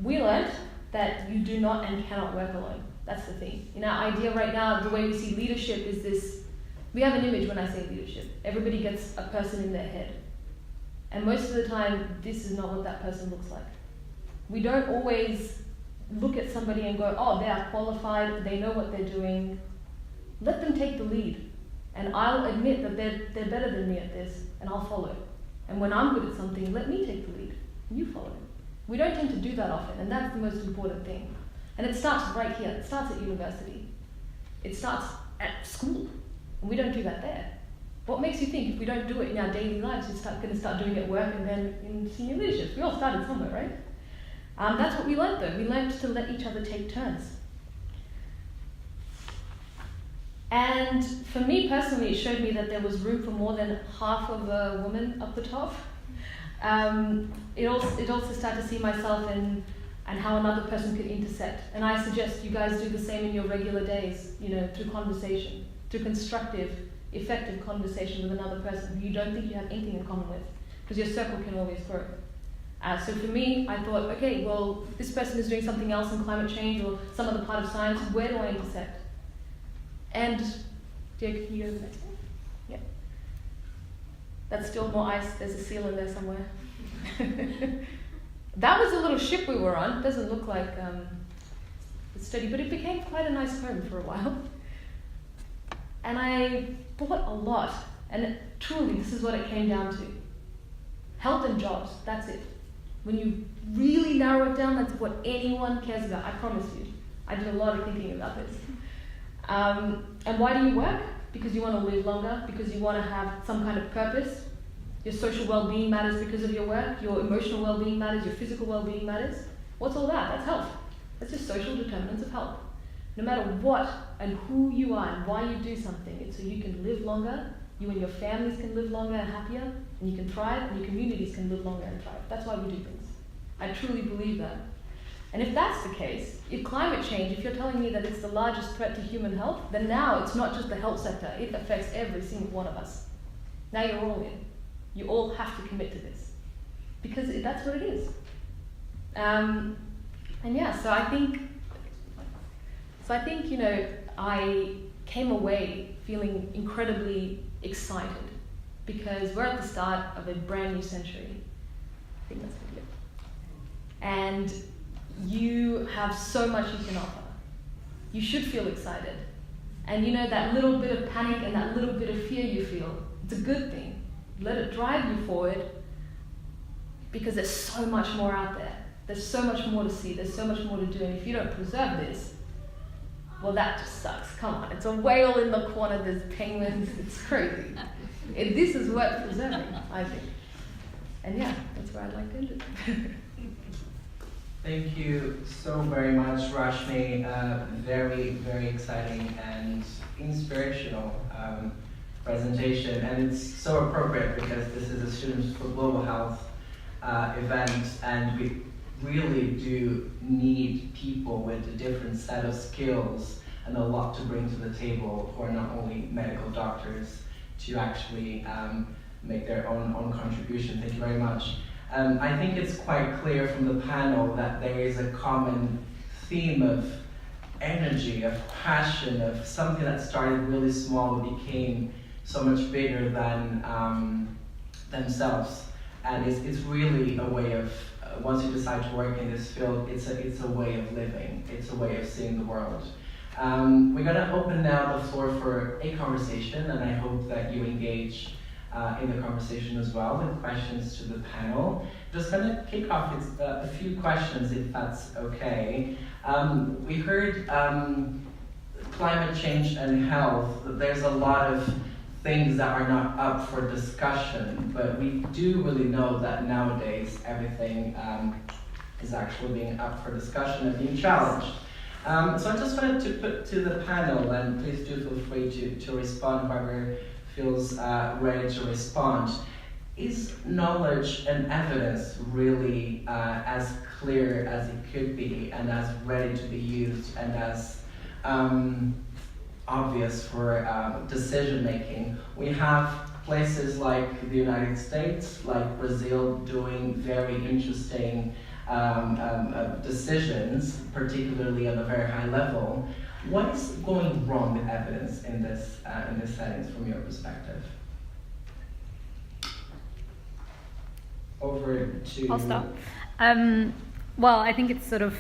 E: We learned that you do not and cannot work alone. That's the thing. In our idea right now, the way we see leadership is this, we have an image when I say leadership. Everybody gets a person in their head. And most of the time, this is not what that person looks like. We don't always look at somebody and go, oh, they are qualified, they know what they're doing. Let them take the lead. And I'll admit that they're better than me at this, and I'll follow. And when I'm good at something, let me take the lead, and you follow. We don't tend to do that often, and that's the most important thing. And it starts right here. It starts at university. It starts at school, and we don't do that there. What makes you think if we don't do it in our daily lives, we're going to start doing it at work and then in senior leadership? We all started somewhere, right? That's what we learned though. We learned to let each other take turns. And for me personally, it showed me that there was room for more than half of a woman up the top. It also started to see myself and how another person could intersect. And I suggest you guys do the same in your regular days, through conversation, through constructive, effective conversation with another person who you don't think you have anything in common with, because your circle can always grow. So for me, I thought, okay, well, this person is doing something else in climate change or some other part of science. Where do I intersect? And, Diego, can you go to the next one? Yeah. That's still more ice. There's a seal in there somewhere. That was a little ship we were on. It doesn't look like it's steady, but it became quite a nice home for a while. And I bought a lot. And truly, this is what it came down to. Health and jobs, that's it. When you really narrow it down, that's what anyone cares about, I promise you. I did a lot of thinking about this. And why do you work? Because you want to live longer, because you want to have some kind of purpose. Your social well-being matters because of your work, your emotional well-being matters, your physical well-being matters. What's all that? That's health. That's just social determinants of health. No matter what and who you are and why you do something, it's so you can live longer, you and your families can live longer and happier, and you can thrive, and your communities can live longer and thrive. That's why we do things. I truly believe that. And if that's the case, if climate change, if you're telling me that it's the largest threat to human health, then now it's not just the health sector, it affects every single one of us. Now you're all in. You all have to commit to this. Because that's what it is. And yeah, so I think, I came away feeling incredibly excited because we're at the start of a brand new century. I think that's good. And you have so much you can offer. You should feel excited. And that little bit of panic and that little bit of fear you feel, it's a good thing. Let it drive you forward because there's so much more out there. There's so much more to see. There's so much more to do. And if you don't preserve this, well, that just sucks. Come on. It's a whale in the corner. There's penguins. It's crazy. This is worth preserving, I think. And yeah, that's where I'd like to end it.
A: Thank you so very much, Rashmi. Very, very exciting and inspirational presentation. And it's so appropriate because this is a Students for Global Health event, and we really do need people with a different set of skills and a lot to bring to the table who are not only medical doctors to actually make their own contribution. Thank you very much. I think it's quite clear from the panel that there is a common theme of energy, of passion, of something that started really small and became so much bigger than themselves. And it's really a way of, once you decide to work in this field, it's a way of living. It's a way of seeing the world. We're going to open now the floor for a conversation, and I hope that you engage in the conversation as well with questions to the panel. Just going to kick off with a few questions, if that's okay. We heard climate change and health. There's a lot of things that are not up for discussion, but we do really know that nowadays everything is actually being up for discussion and being challenged. So I just wanted to put to the panel, and please do feel free to respond, whoever feels ready to respond. Is knowledge and evidence really as clear as it could be, and as ready to be used, and as obvious for decision making? We have places like the United States, like Brazil, doing very interesting decisions, particularly on a very high level. What is going wrong with evidence in this settings from your perspective? Over to...
B: I'll start. Well, I think it's sort of,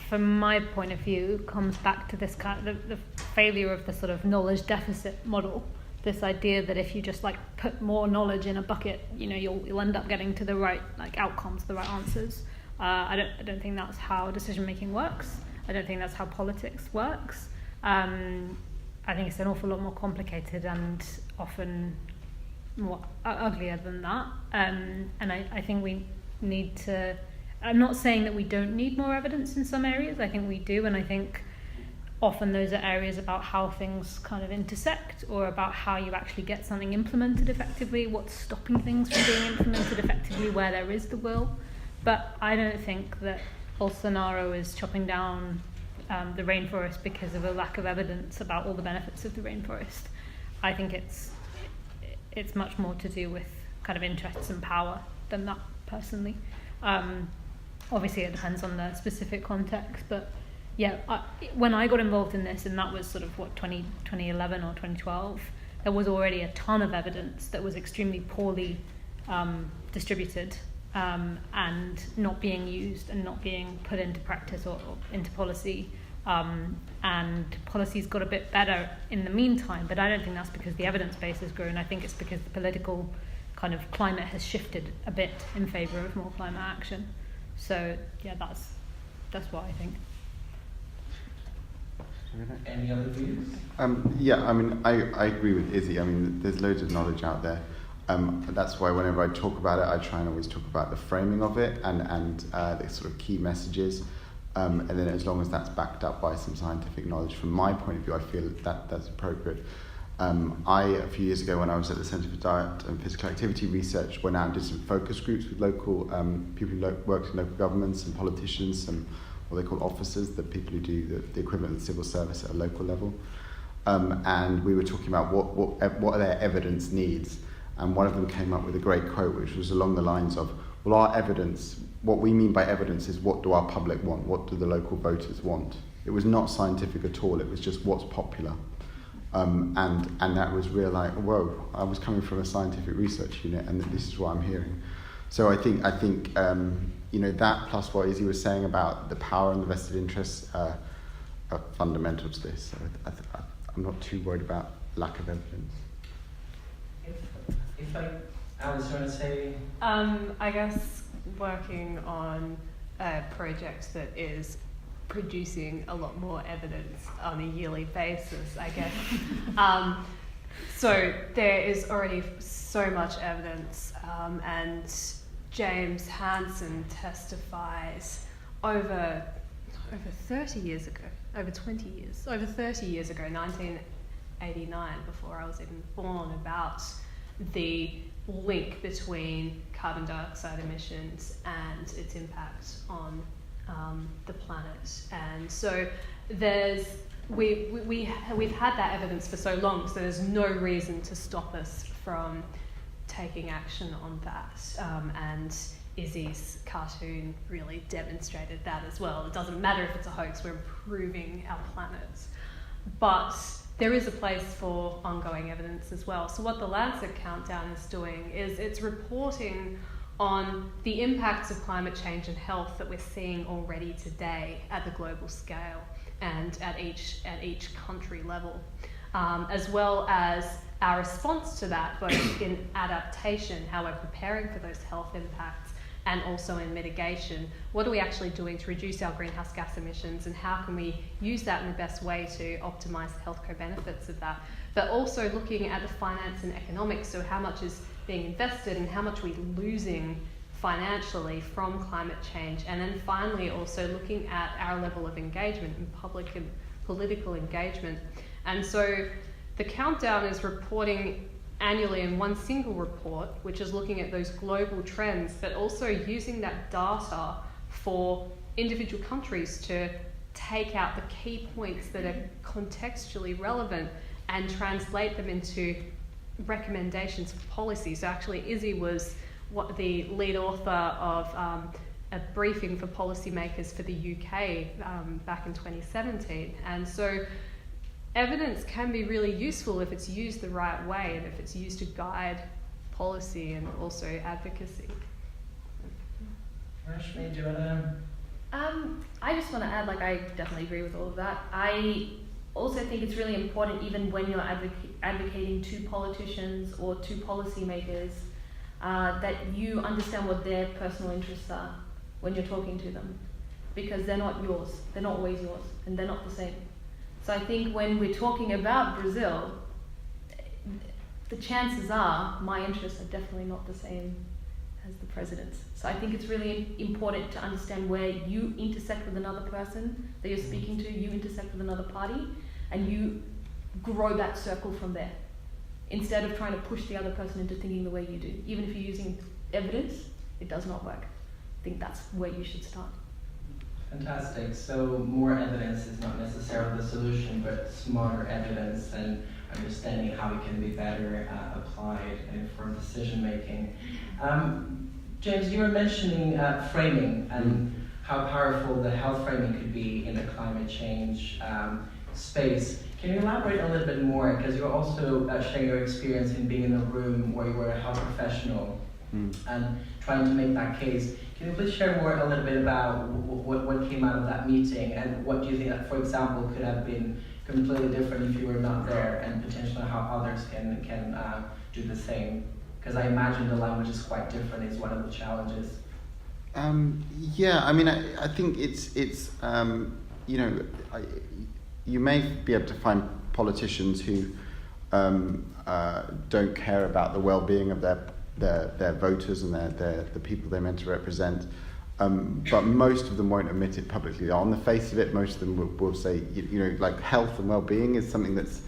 B: from my point of view, comes back to this kind of the failure of the sort of knowledge deficit model. This idea that if you just like put more knowledge in a bucket, you know, you'll end up getting to the right like outcomes, the right answers. I don't think that's how decision making works. I don't think that's how politics works. I think it's an awful lot more complicated and often more uglier than that. And I think we need to... I'm not saying that we don't need more evidence in some areas. I think we do, and I think often those are areas about how things kind of intersect, or about how you actually get something implemented effectively, what's stopping things from being implemented effectively where there is the will. But I don't think that Bolsonaro is chopping down the rainforest because of a lack of evidence about all the benefits of the rainforest. I think it's much more to do with kind of interests and power than that, personally. Obviously, it depends on the specific context, but yeah, when I got involved in this, and that was sort of 2011 or 2012, there was already a ton of evidence that was extremely poorly distributed and not being used and not being put into practice or into policy. And policy's got a bit better in the meantime, but I don't think that's because the evidence base has grown. I think it's because the political kind of climate has shifted a bit in favour of more climate action. So yeah, that's what I think.
A: Any other views?
C: Yeah, I mean, I agree with Izzy. I mean, there's loads of knowledge out there. That's why whenever I talk about it, I try and always talk about the framing of it and the sort of key messages. And then as long as that's backed up by some scientific knowledge, from my point of view, I feel that's appropriate. A few years ago, when I was at the Centre for Diet and Physical Activity Research, went out and did some focus groups with local people who worked in local governments and politicians and what they call officers, the people who do the equivalent of the civil service at a local level. And we were talking about what are their evidence needs. And one of them came up with a great quote, which was along the lines of, well, our evidence, what we mean by evidence is what do our public want? What do the local voters want? It was not scientific at all. It was just what's popular. And that was real, like, whoa, I was coming from a scientific research unit and this is what I'm hearing. So I think you know, that plus what Izzy was saying about the power and the vested interests are fundamental to this. So I'm not too worried about lack of evidence.
A: If I was trying to say...
D: I guess working on a project that is producing a lot more evidence on a yearly basis, I guess. So there is already so much evidence, and James Hansen testifies over 30 years ago, over 20 years, over 30 years ago, 1989, before I was even born, about the link between carbon dioxide emissions and its impact on the planet. And so we've had that evidence for so long, so there's no reason to stop us from taking action on that. And Izzy's cartoon really demonstrated that as well. It doesn't matter if it's a hoax, we're improving our planet. But there is a place for ongoing evidence as well. So what the Lancet Countdown is doing is it's reporting on the impacts of climate change and health that we're seeing already today at the global scale and at each country level, as well as our response to that, both in adaptation, how we're preparing for those health impacts, and also in mitigation. What are we actually doing to reduce our greenhouse gas emissions, and how can we use that in the best way to optimise the health co-benefits of that? But also looking at the finance and economics, so how much is being invested and how much we're losing financially from climate change. And then finally also looking at our level of engagement in public and political engagement. And so the Countdown is reporting annually in one single report, which is looking at those global trends, but also using that data for individual countries to take out the key points that are contextually relevant and translate them into recommendations for policy. So actually Izzy was the lead author of a briefing for policymakers for the UK back in 2017. And so evidence can be really useful if it's used the right way and if it's used to guide policy and also advocacy.
A: Rashmi, do you want to?
E: I just want to add, I definitely agree with all of that. I also think it's really important, even when you're advocating to politicians or to policymakers, that you understand what their personal interests are when you're talking to them, because they're not yours, they're not always yours, and they're not the same. So I think when we're talking about Brazil, the chances are my interests are definitely not the same as the president's. So I think it's really important to understand where you intersect with another person that you're speaking to, you intersect with another party, and you grow that circle from there, instead of trying to push the other person into thinking the way you do. Even if you're using evidence, it does not work. I think that's where you should start.
A: Fantastic. So more evidence is not necessarily the solution, but smarter evidence and understanding how it can be better applied and informed decision making. James, you were mentioning framing and how powerful the health framing could be in the climate change space. Can you elaborate a little bit more? Because you're also sharing your experience in being in a room where you were a health professional and trying to make that case. Can you please share more a little bit about what came out of that meeting, and what do you think that, for example, could have been completely different if you were not there, and potentially how others can do the same? Because I imagine the language is quite different, is one of the challenges.
C: Yeah, I mean, I think it's you may be able to find politicians who don't care about the well-being of their voters and the people they're meant to represent, but most of them won't admit it publicly. On the face of it, most of them will say, health and well-being is something that's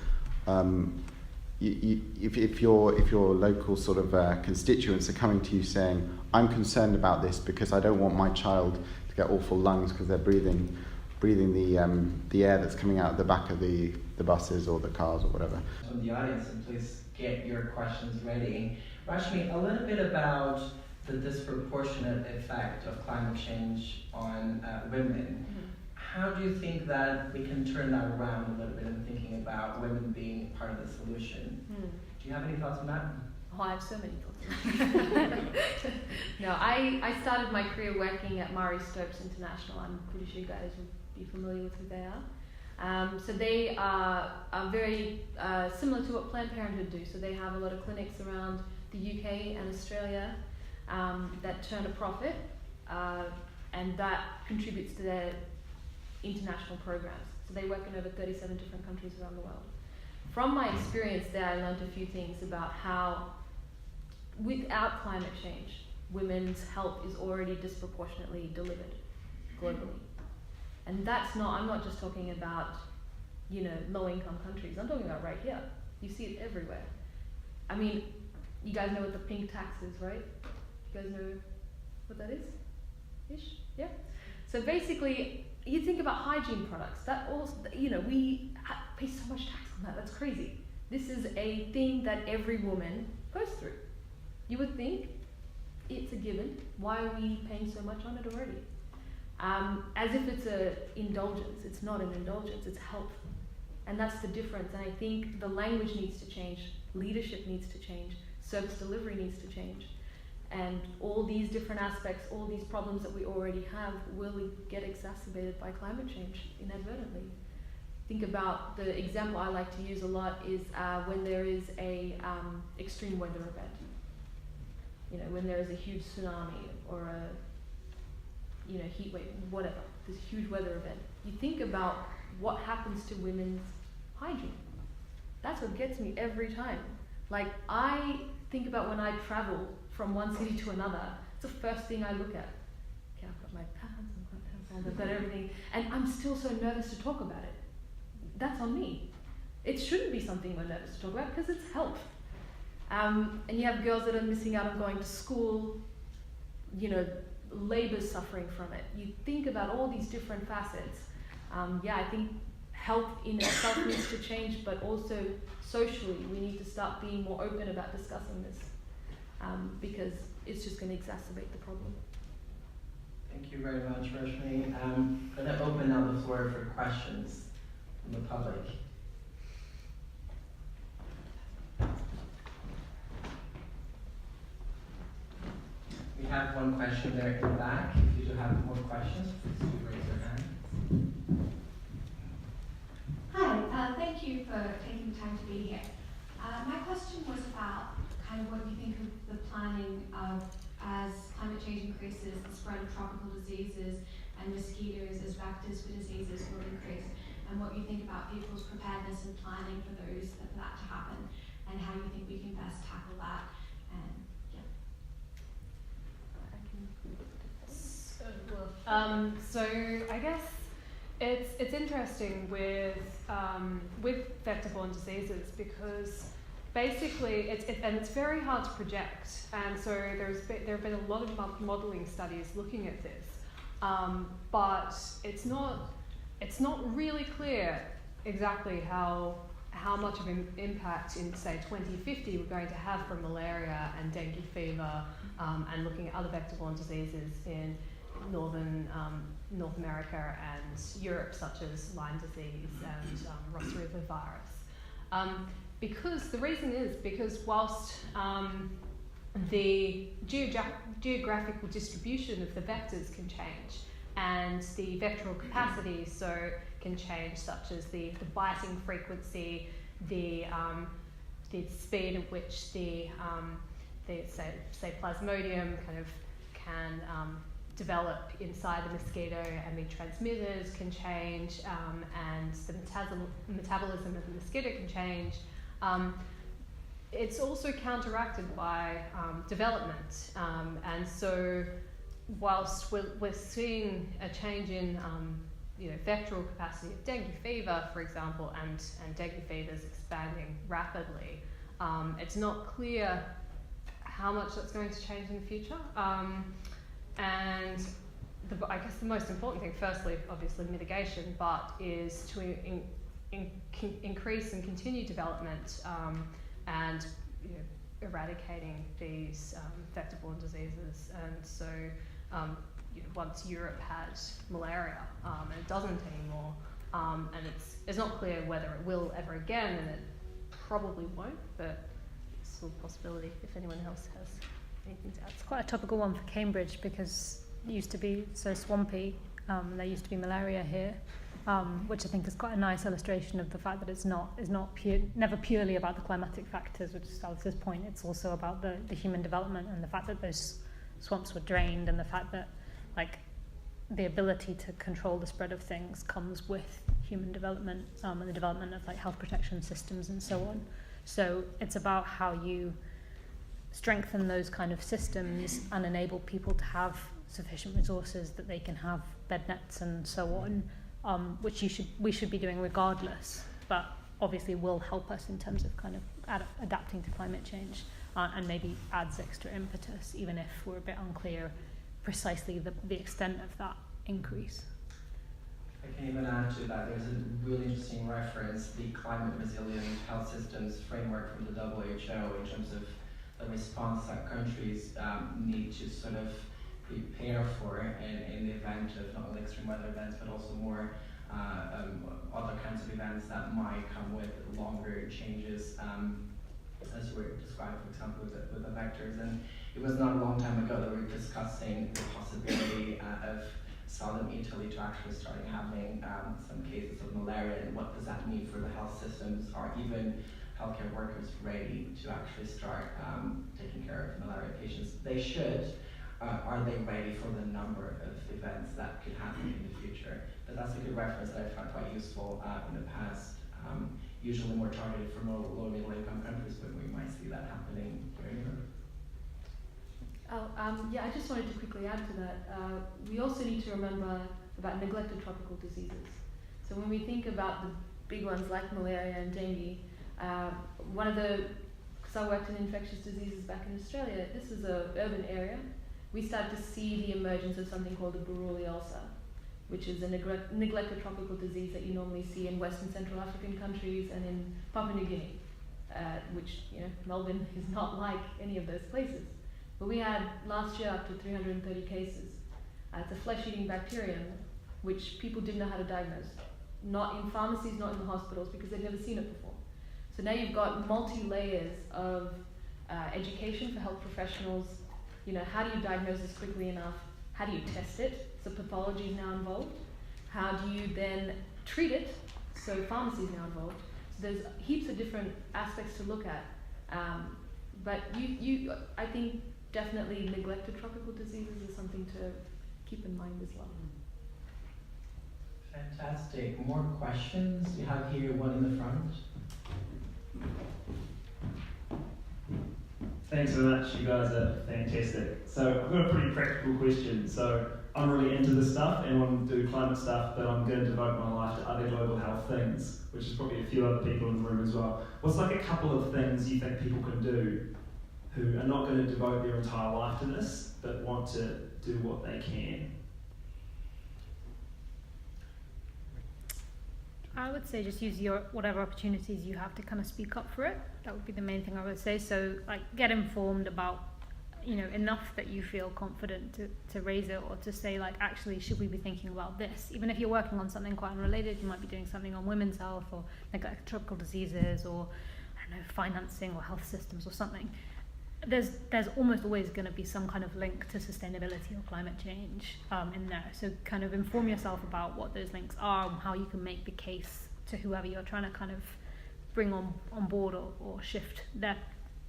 C: if your local sort of constituents are coming to you saying, I'm concerned about this because I don't want my child to get awful lungs because they're breathing the air that's coming out of the back of the buses or the cars or whatever.
A: From the audience, and please get your questions ready. Rashmi, a little bit about the disproportionate effect of climate change on women. Mm-hmm. How do you think that we can turn that around a little bit in thinking about women being part of the solution? Do you have any thoughts on that?
E: Oh, I have so many thoughts. No, I started my career working at Marie Stopes International. I'm pretty sure you guys would be familiar with who they are. So they are very similar to what Planned Parenthood do. So they have a lot of clinics around the UK and Australia that turn a profit, and that contributes to their international programs. So they work in over 37 different countries around the world. From my experience there, I learned a few things about how, without climate change, women's health is already disproportionately delivered globally. And that's not, I'm not just talking about, low-income countries. I'm talking about right here. You see it everywhere. I mean, you guys know what the pink tax is, right? You guys know what that is? Ish? Yeah? So basically, you think about hygiene products. That also, we pay so much tax on that. That's crazy. This is a thing that every woman goes through. You would think it's a given. Why are we paying so much on it already? As if it's an indulgence. It's not an indulgence, it's health. And that's the difference. And I think the language needs to change, leadership needs to change, service delivery needs to change. And all these different aspects, all these problems that we already have will get exacerbated by climate change inadvertently. Think about the example I like to use a lot is when there is a extreme weather event. You know, when there is a huge tsunami or a heat wave, whatever, this huge weather event. You think about what happens to women's hygiene. That's what gets me every time. Like, I think about when I travel from one city to another, it's the first thing I look at. Okay, I've got my pants, I've got everything, and I'm still so nervous to talk about it. That's on me. It shouldn't be something we're nervous to talk about because it's health. And you have girls that are missing out on going to school, labor's suffering from it. You think about all these different facets. I think health in itself needs to change, but also socially we need to start being more open about discussing this because it's just going to exacerbate the problem.
A: Thank you very much, Rashmi. I'm going to open now the floor for questions from the public. We have one question there in the back. If you do have more questions, please do raise your hand.
F: Hi, thank you for taking the time to be here. My question was about kind of what you think of the planning of, as climate change increases, the spread of tropical diseases and mosquitoes as vectors for diseases will increase, and what you think about people's preparedness and planning for that to happen, and how you think we can best tackle that. And
D: So I guess it's interesting with vector-borne diseases because basically it's very hard to project, and so there have been a lot of modelling studies looking at this, but it's not really clear exactly how much of an impact in, say, 2050 we're going to have from malaria and dengue fever, and looking at other vector-borne diseases in North America and Europe, such as Lyme disease and Ross River virus. Because the reason is because whilst the geographical distribution of the vectors can change, and the vectoral capacity can change, such as the biting frequency, the speed at which the plasmodium kind of can develop inside the mosquito and be transmitted can change, and the metabolism of the mosquito can change. It's also counteracted by development, and so whilst we're seeing a change in vectoral capacity of dengue fever, for example, and dengue fever is expanding rapidly, it's not clear how much that's going to change in the future. And I guess the most important thing, firstly, obviously mitigation, but is to increase and continue development and eradicating these vector-borne diseases. And so once Europe had malaria and it doesn't anymore, and it's not clear whether it will ever again, and it probably won't, but it's still a possibility if anyone else has anything to add.
B: It's quite a topical one for Cambridge because it used to be so swampy. There used to be malaria here, which I think is quite a nice illustration of the fact that it's never purely about the climatic factors, which is Alice's point. It's also about the human development and the fact that those swamps were drained, and the fact that the ability to control the spread of things comes with human development and the development of health protection systems and so on. So it's about how you strengthen those kind of systems and enable people to have sufficient resources that they can have bed nets and so on, which we should be doing regardless, but obviously will help us in terms of kind of adapting to climate change, and maybe adds extra impetus, even if we're a bit unclear precisely the extent of that increase.
A: I can even add to that, there's a really interesting reference, the Climate Resilient Health Systems Framework from the WHO, in terms of the response that countries need to sort of prepare for in the event of not only extreme weather events, but also more other kinds of events that might come with longer changes, as you were describing, for example, with the vectors. And it was not a long time ago that we were discussing the possibility of southern Italy to actually starting having some cases of malaria, and what does that mean for the health systems? Are even healthcare workers ready to actually start taking care of malaria patients? They should. Are they ready for the number of events that could happen in the future? But that's a good reference that I found quite useful in the past. Usually more targeted for low middle income countries, but we might see that happening here in Europe.
E: I just wanted to quickly add to that. We also need to remember about neglected tropical diseases. So when we think about the big ones like malaria and dengue, because I worked in infectious diseases back in Australia, this is an urban area. We started to see the emergence of something called a Buruli ulcer, which is a neglected tropical disease that you normally see in West and Central African countries and in Papua New Guinea, which, Melbourne is not like any of those places. But we had last year up to 330 cases. It's a flesh-eating bacterium, which people didn't know how to diagnose. Not in pharmacies, not in the hospitals, because they'd never seen it before. So now you've got multi-layers of education for health professionals. How do you diagnose this quickly enough? How do you test it? So pathology is now involved. How do you then treat it? So pharmacy is now involved. So there's heaps of different aspects to look at. But I think definitely neglected tropical diseases is something to keep in mind as well.
A: Fantastic. More questions? We have here one in the front.
G: Thanks very much, you guys are fantastic. So I've got a pretty practical question. So I'm really into this stuff and want to do climate stuff, but I'm going to devote my life to other global health things, which is probably a few other people in the room as well. What's like a couple of things you think people can do who are not going to devote their entire life to this, but want to do what they can?
B: I would say just use whatever opportunities you have to kind of speak up for it. That would be the main thing I would say. So get informed about, enough that you feel confident to raise it, or to say actually, should we be thinking about this? Even if you're working on something quite unrelated, you might be doing something on women's health or tropical diseases, or financing or health systems or something. There's almost always going to be some kind of link to sustainability or climate change in there. So kind of inform yourself about what those links are and how you can make the case to whoever you're trying to kind of bring on board or shift their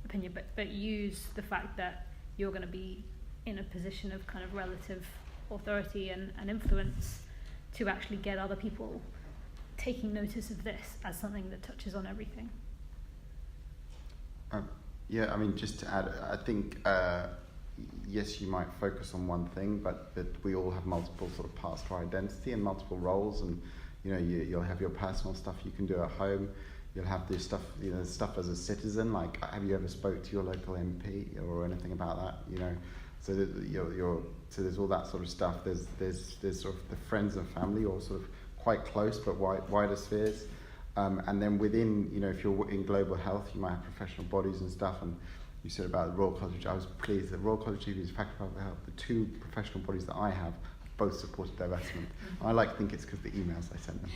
B: opinion, but use the fact that you're going to be in a position of kind of relative authority and influence to actually get other people taking notice of this as something that touches on everything.
C: Just to add, I think, yes, you might focus on one thing, but we all have multiple sort of parts to our identity and multiple roles, and you'll have your personal stuff you can do at home. You'll have this stuff, stuff as a citizen. Like, have you ever spoke to your local MP or anything about that? So that so there's all that sort of stuff. There's sort of the friends and family, or sort of quite close but wider spheres. And then within, if you're in global health, you might have professional bodies and stuff. And you said about the Royal College. I was pleased that Royal College of Faculty of Public Health, the two professional bodies that I have both supported divestment. I like to think it's because of the emails I sent them.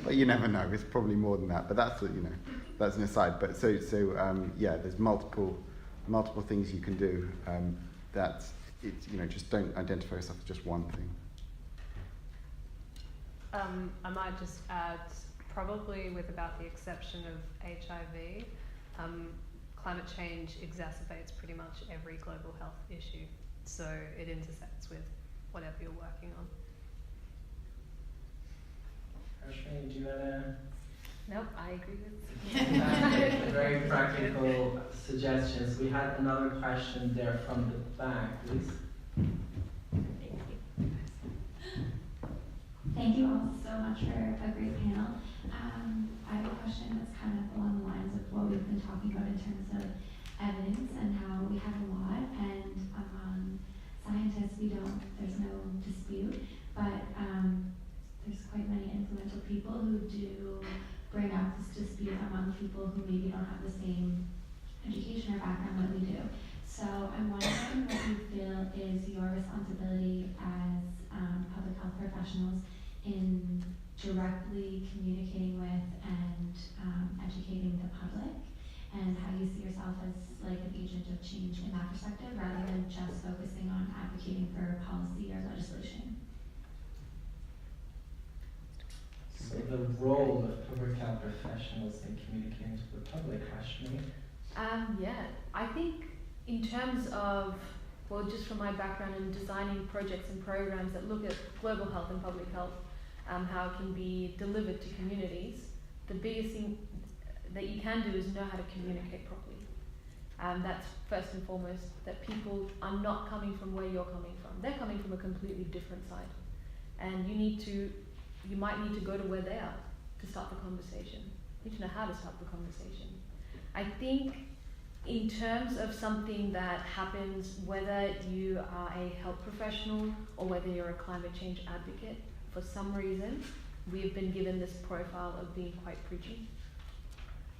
C: But you never know. It's probably more than that. But that's that's an aside. But so there's multiple things you can do. That it's just don't identify yourself as just one thing.
D: I might just add, probably with about the exception of HIV, climate change exacerbates pretty much every global health issue. So it intersects with whatever you're working on.
A: Rashmi, do you want to?
D: Nope, I agree with
A: Very practical suggestions. We had another question there from the back, please.
F: Thank you all so much for a great panel. I have a question that's kind of along the lines of what we've been talking about in terms of evidence and how we have a lot, and among scientists there's no dispute, but there's quite many influential people who do bring up this dispute among people who maybe don't have the same education or background what we do. So I'm wondering what you feel is your responsibility as public health professionals in directly communicating with and educating the public, and how you see yourself as like an agent of change in that perspective, rather than just focusing on advocating for policy or legislation.
A: So the role of public health professionals in communicating to the public, Rashmi?
E: Yeah, I think in terms of, well, just from my background in designing projects and programs that look at global health and public health, how it can be delivered to communities, the biggest thing that you can do is know how to communicate properly. That's first and foremost, that people are not coming from where you're coming from. They're coming from a completely different side. And you might need to go to where they are to start the conversation. You need to know how to start the conversation. I think in terms of something that happens, whether you are a health professional or whether you're a climate change advocate, for some reason, we've been given this profile of being quite preachy.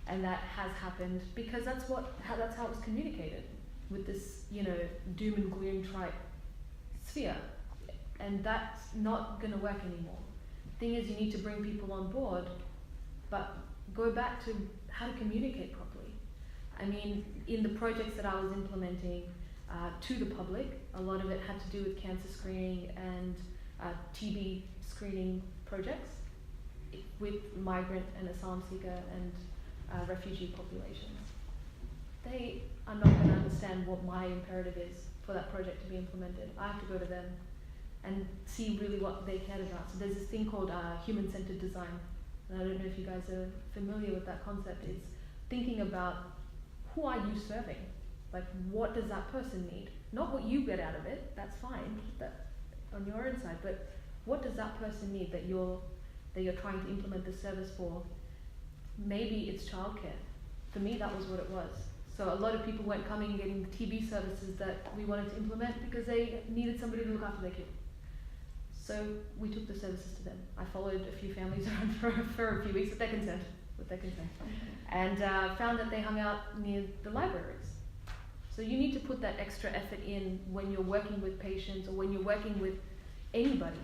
E: And that has happened because that's how it was communicated, with this, doom and gloom type sphere. And that's not going to work anymore. Thing is, you need to bring people on board, but go back to how to communicate properly. I mean, in the projects that I was implementing to the public, a lot of it had to do with cancer screening and TB screening projects with migrant and asylum seeker and refugee populations. They are not going to understand what my imperative is for that project to be implemented. I have to go to them and see really what they cared about. So there's this thing called human-centered design. And I don't know if you guys are familiar with that concept. It's thinking about who are you serving? Like, what does that person need? Not what you get out of it, that's fine, that on your own side, but what does that person need that you're trying to implement the service for? Maybe it's childcare. For me, that was what it was. So a lot of people weren't coming and getting the TB services that we wanted to implement because they needed somebody to look after their kid. So we took the services to them. I followed a few families around for a few weeks with their consent, and found that they hung out near the libraries. So you need to put that extra effort in when you're working with patients or when you're working with anybody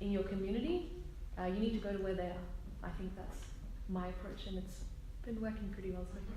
E: in your community. You need to go to where they are. I think that's my approach, and it's been working pretty well so far.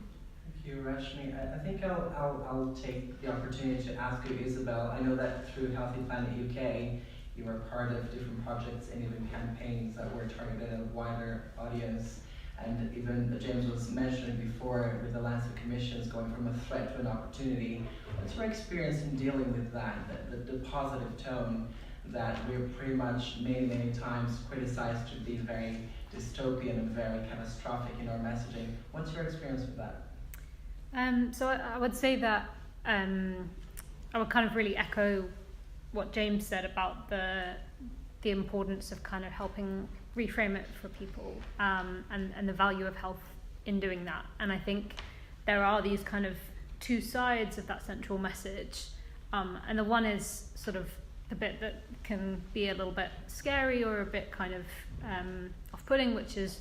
A: Thank you, Rashmi. I think I'll take the opportunity to ask you, Isabel. I know that through Healthy Planet UK, you were part of different projects and even campaigns that were targeted at a wider audience. And even James was mentioning before with the Lancet Commissions going from a threat to an opportunity. What's your experience in dealing with that, the positive tone that we're pretty much many times criticized to be very dystopian and very catastrophic in our messaging? What's your experience with that?
B: So I would say that I would kind of really echo what James said about the importance of kind of helping reframe it for people, and the value of health in doing that. And I think there are these kind of two sides of that central message, and the one is sort of the bit that can be a little bit scary or a bit kind of off-putting, which is,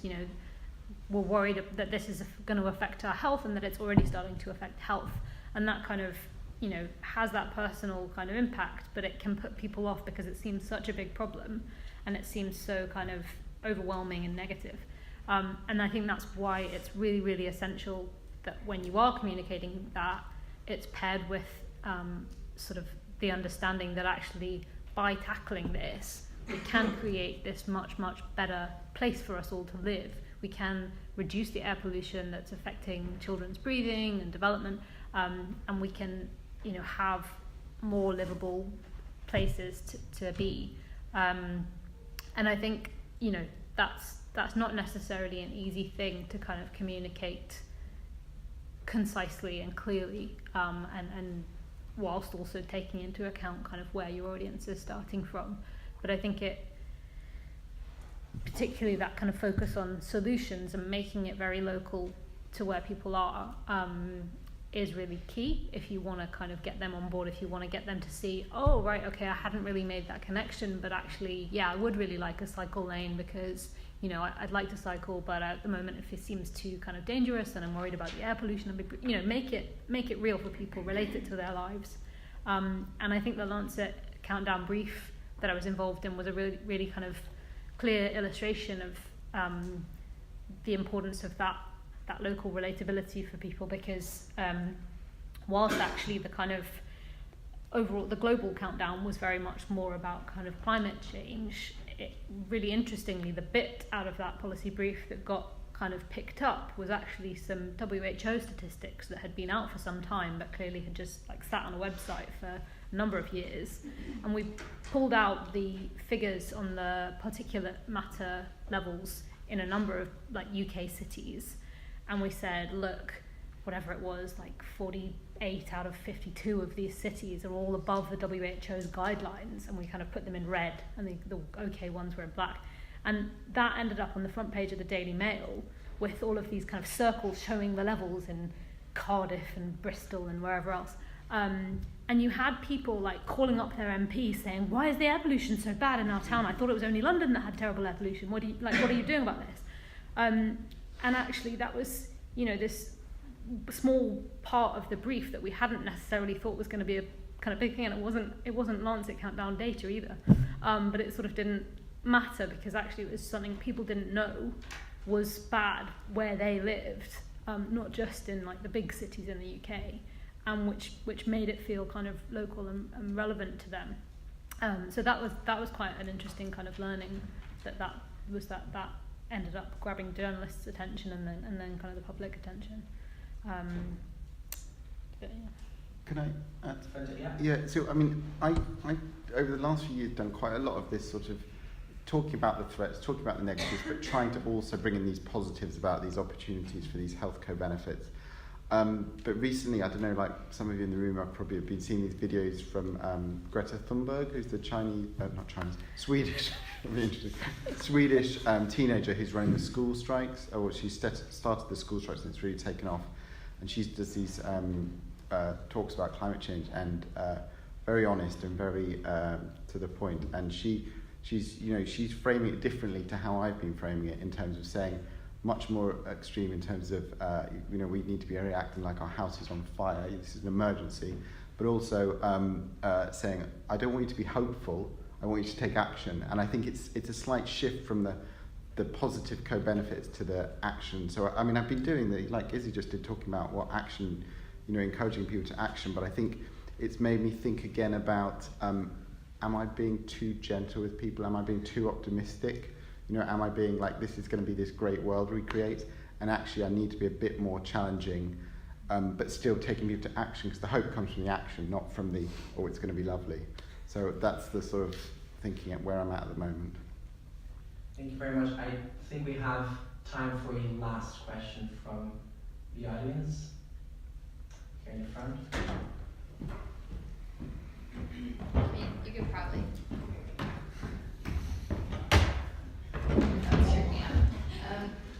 B: we're worried that this is going to affect our health and that it's already starting to affect health, and that kind of has that personal kind of impact, but it can put people off because it seems such a big problem and it seems so kind of overwhelming and negative. And I think that's why it's really, really essential that when you are communicating that, it's paired with sort of the understanding that actually by tackling this, we can create this much, much better place for us all to live. We can reduce the air pollution that's affecting children's breathing and development, and we can have more livable places to be. And I think, that's not necessarily an easy thing to kind of communicate concisely and clearly, and whilst also taking into account kind of where your audience is starting from. But I think it, particularly that kind of focus on solutions and making it very local to where people are, is really key if you want to kind of get them on board, if you want to get them to see, oh, right, okay, I hadn't really made that connection, but actually, yeah, I would really like a cycle lane because, you know, I'd like to cycle, but at the moment if it seems too kind of dangerous and I'm worried about the air pollution, you know, make it real for people, relate it to their lives. And I think the Lancet countdown brief that I was involved in was a really, really kind of clear illustration of the importance of that local relatability for people, because whilst actually the kind of overall the global countdown was very much more about kind of climate change, it, really interestingly, the bit out of that policy brief that got kind of picked up was actually some WHO statistics that had been out for some time but clearly had just like sat on a website for a number of years, and we pulled out the figures on the particulate matter levels in a number of like UK cities. And we said, look, whatever it was, like 48 out of 52 of these cities are all above the WHO's guidelines, and we kind of put them in red, and the okay ones were in black. And that ended up on the front page of the Daily Mail with all of these kind of circles showing the levels in Cardiff and Bristol and wherever else. And you had people like calling up their MP saying, why is the air pollution so bad in our town? I thought it was only London that had terrible air pollution. What are you doing about this? And actually that was, you know, this small part of the brief that we hadn't necessarily thought was going to be a kind of big thing, and it wasn't Lancet countdown data either. But it sort of didn't matter because actually it was something people didn't know was bad where they lived, not just in like the big cities in the UK, and which made it feel kind of local and relevant to them. So that was quite an interesting kind of learning that ended up grabbing journalists' attention and then kind of the public attention. But yeah.
C: Can I add?
A: Yeah.
C: Yeah. So I mean, I over the last few years done quite a lot of this sort of talking about the threats, talking about the negatives, but trying to also bring in these positives about these opportunities for these health co-benefits. But recently, I don't know, like some of you in the room have probably been seeing these videos from Greta Thunberg, who's the Swedish teenager who's running the school strikes. She started the school strikes and it's really taken off. And she does these talks about climate change and very honest and very to the point. And she's framing it differently to how I've been framing it, in terms of saying much more extreme in terms of we need to be reacting like our house is on fire, this is an emergency, but also saying I don't want you to be hopeful, I want you to take action. And I think it's a slight shift from the positive co-benefits to the action. So I mean, I've been doing like Izzy just did, talking about what action, encouraging people to action, but I think it's made me think again about am I being too gentle with people? Am I being too optimistic? Am I being like, this is going to be this great world we create? And actually I need to be a bit more challenging, but still taking people to action, because the hope comes from the action, not from the, it's going to be lovely. So that's the sort of thinking at where I'm at the moment.
A: Thank you very much. I think we have time for a last question from the audience. Here in the front.
H: You could probably.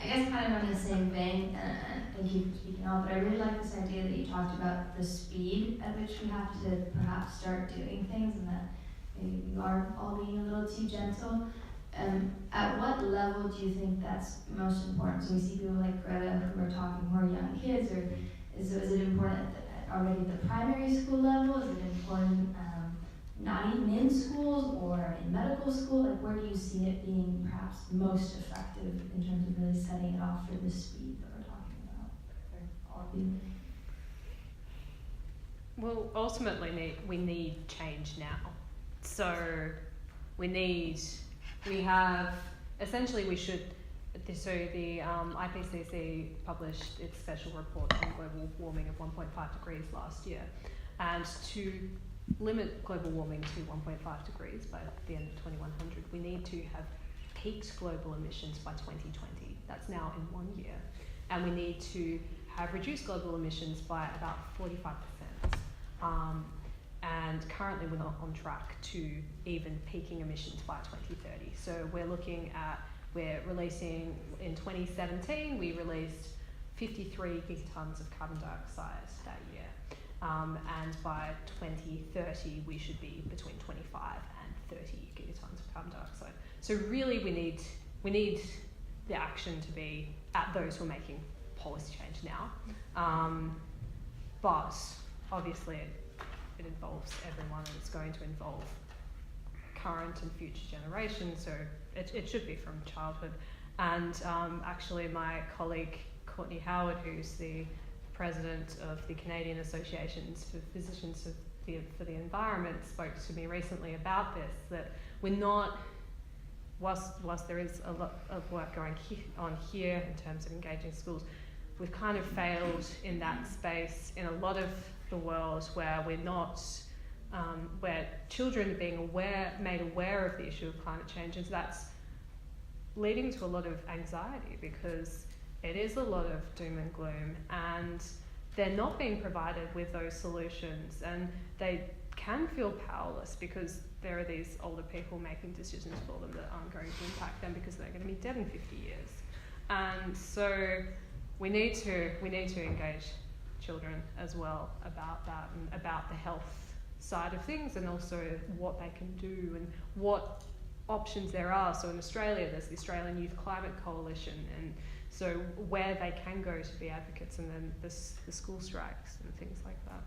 H: I guess kind of in the same vein, and thank you for speaking out, but I really like this idea that you talked about the speed at which we have to perhaps start doing things, and that maybe we are all being a little too gentle. At what level do you think that's most important? So we see people like Greta who are talking more young kids, or is it important already at the primary school level? Is it important not even in schools or in medical school? Like, where do you see it being perhaps most effective in terms of really setting it off for the speed that we're talking about for all of you?
D: Well, ultimately, we need change now. So the IPCC published its special report on global warming of 1.5 degrees last year, and to limit global warming to 1.5 degrees by the end of 2100, we need to have peaked global emissions by 2020. That's now in 1 year. And we need to have reduced global emissions by about 45%. And currently we're not on track to even peaking emissions by 2030. So we're releasing, in 2017, we released 53 gigatons of carbon dioxide that year. And by 2030, we should be between 25 and 30 gigatons of carbon dioxide. So really, we need the action to be at those who are making policy change now. But obviously, it involves everyone, and it's going to involve current and future generations. So it should be from childhood. And actually, my colleague Courtney Howard, who's the president of the Canadian Associations for Physicians for the Environment, spoke to me recently about this, that we're not, whilst there is a lot of work going on here in terms of engaging schools, we've kind of failed in that space in a lot of the world where we're not, where children are being made aware of the issue of climate change, and so that's leading to a lot of anxiety because it is a lot of doom and gloom, and they're not being provided with those solutions, and they can feel powerless because there are these older people making decisions for them that aren't going to impact them because they're going to be dead in 50 years. And so we need to engage children as well about that and about the health side of things, and also what they can do and what options there are. So in Australia, there's the Australian Youth Climate Coalition, and so where they can go to be advocates, and then the school strikes and things like that.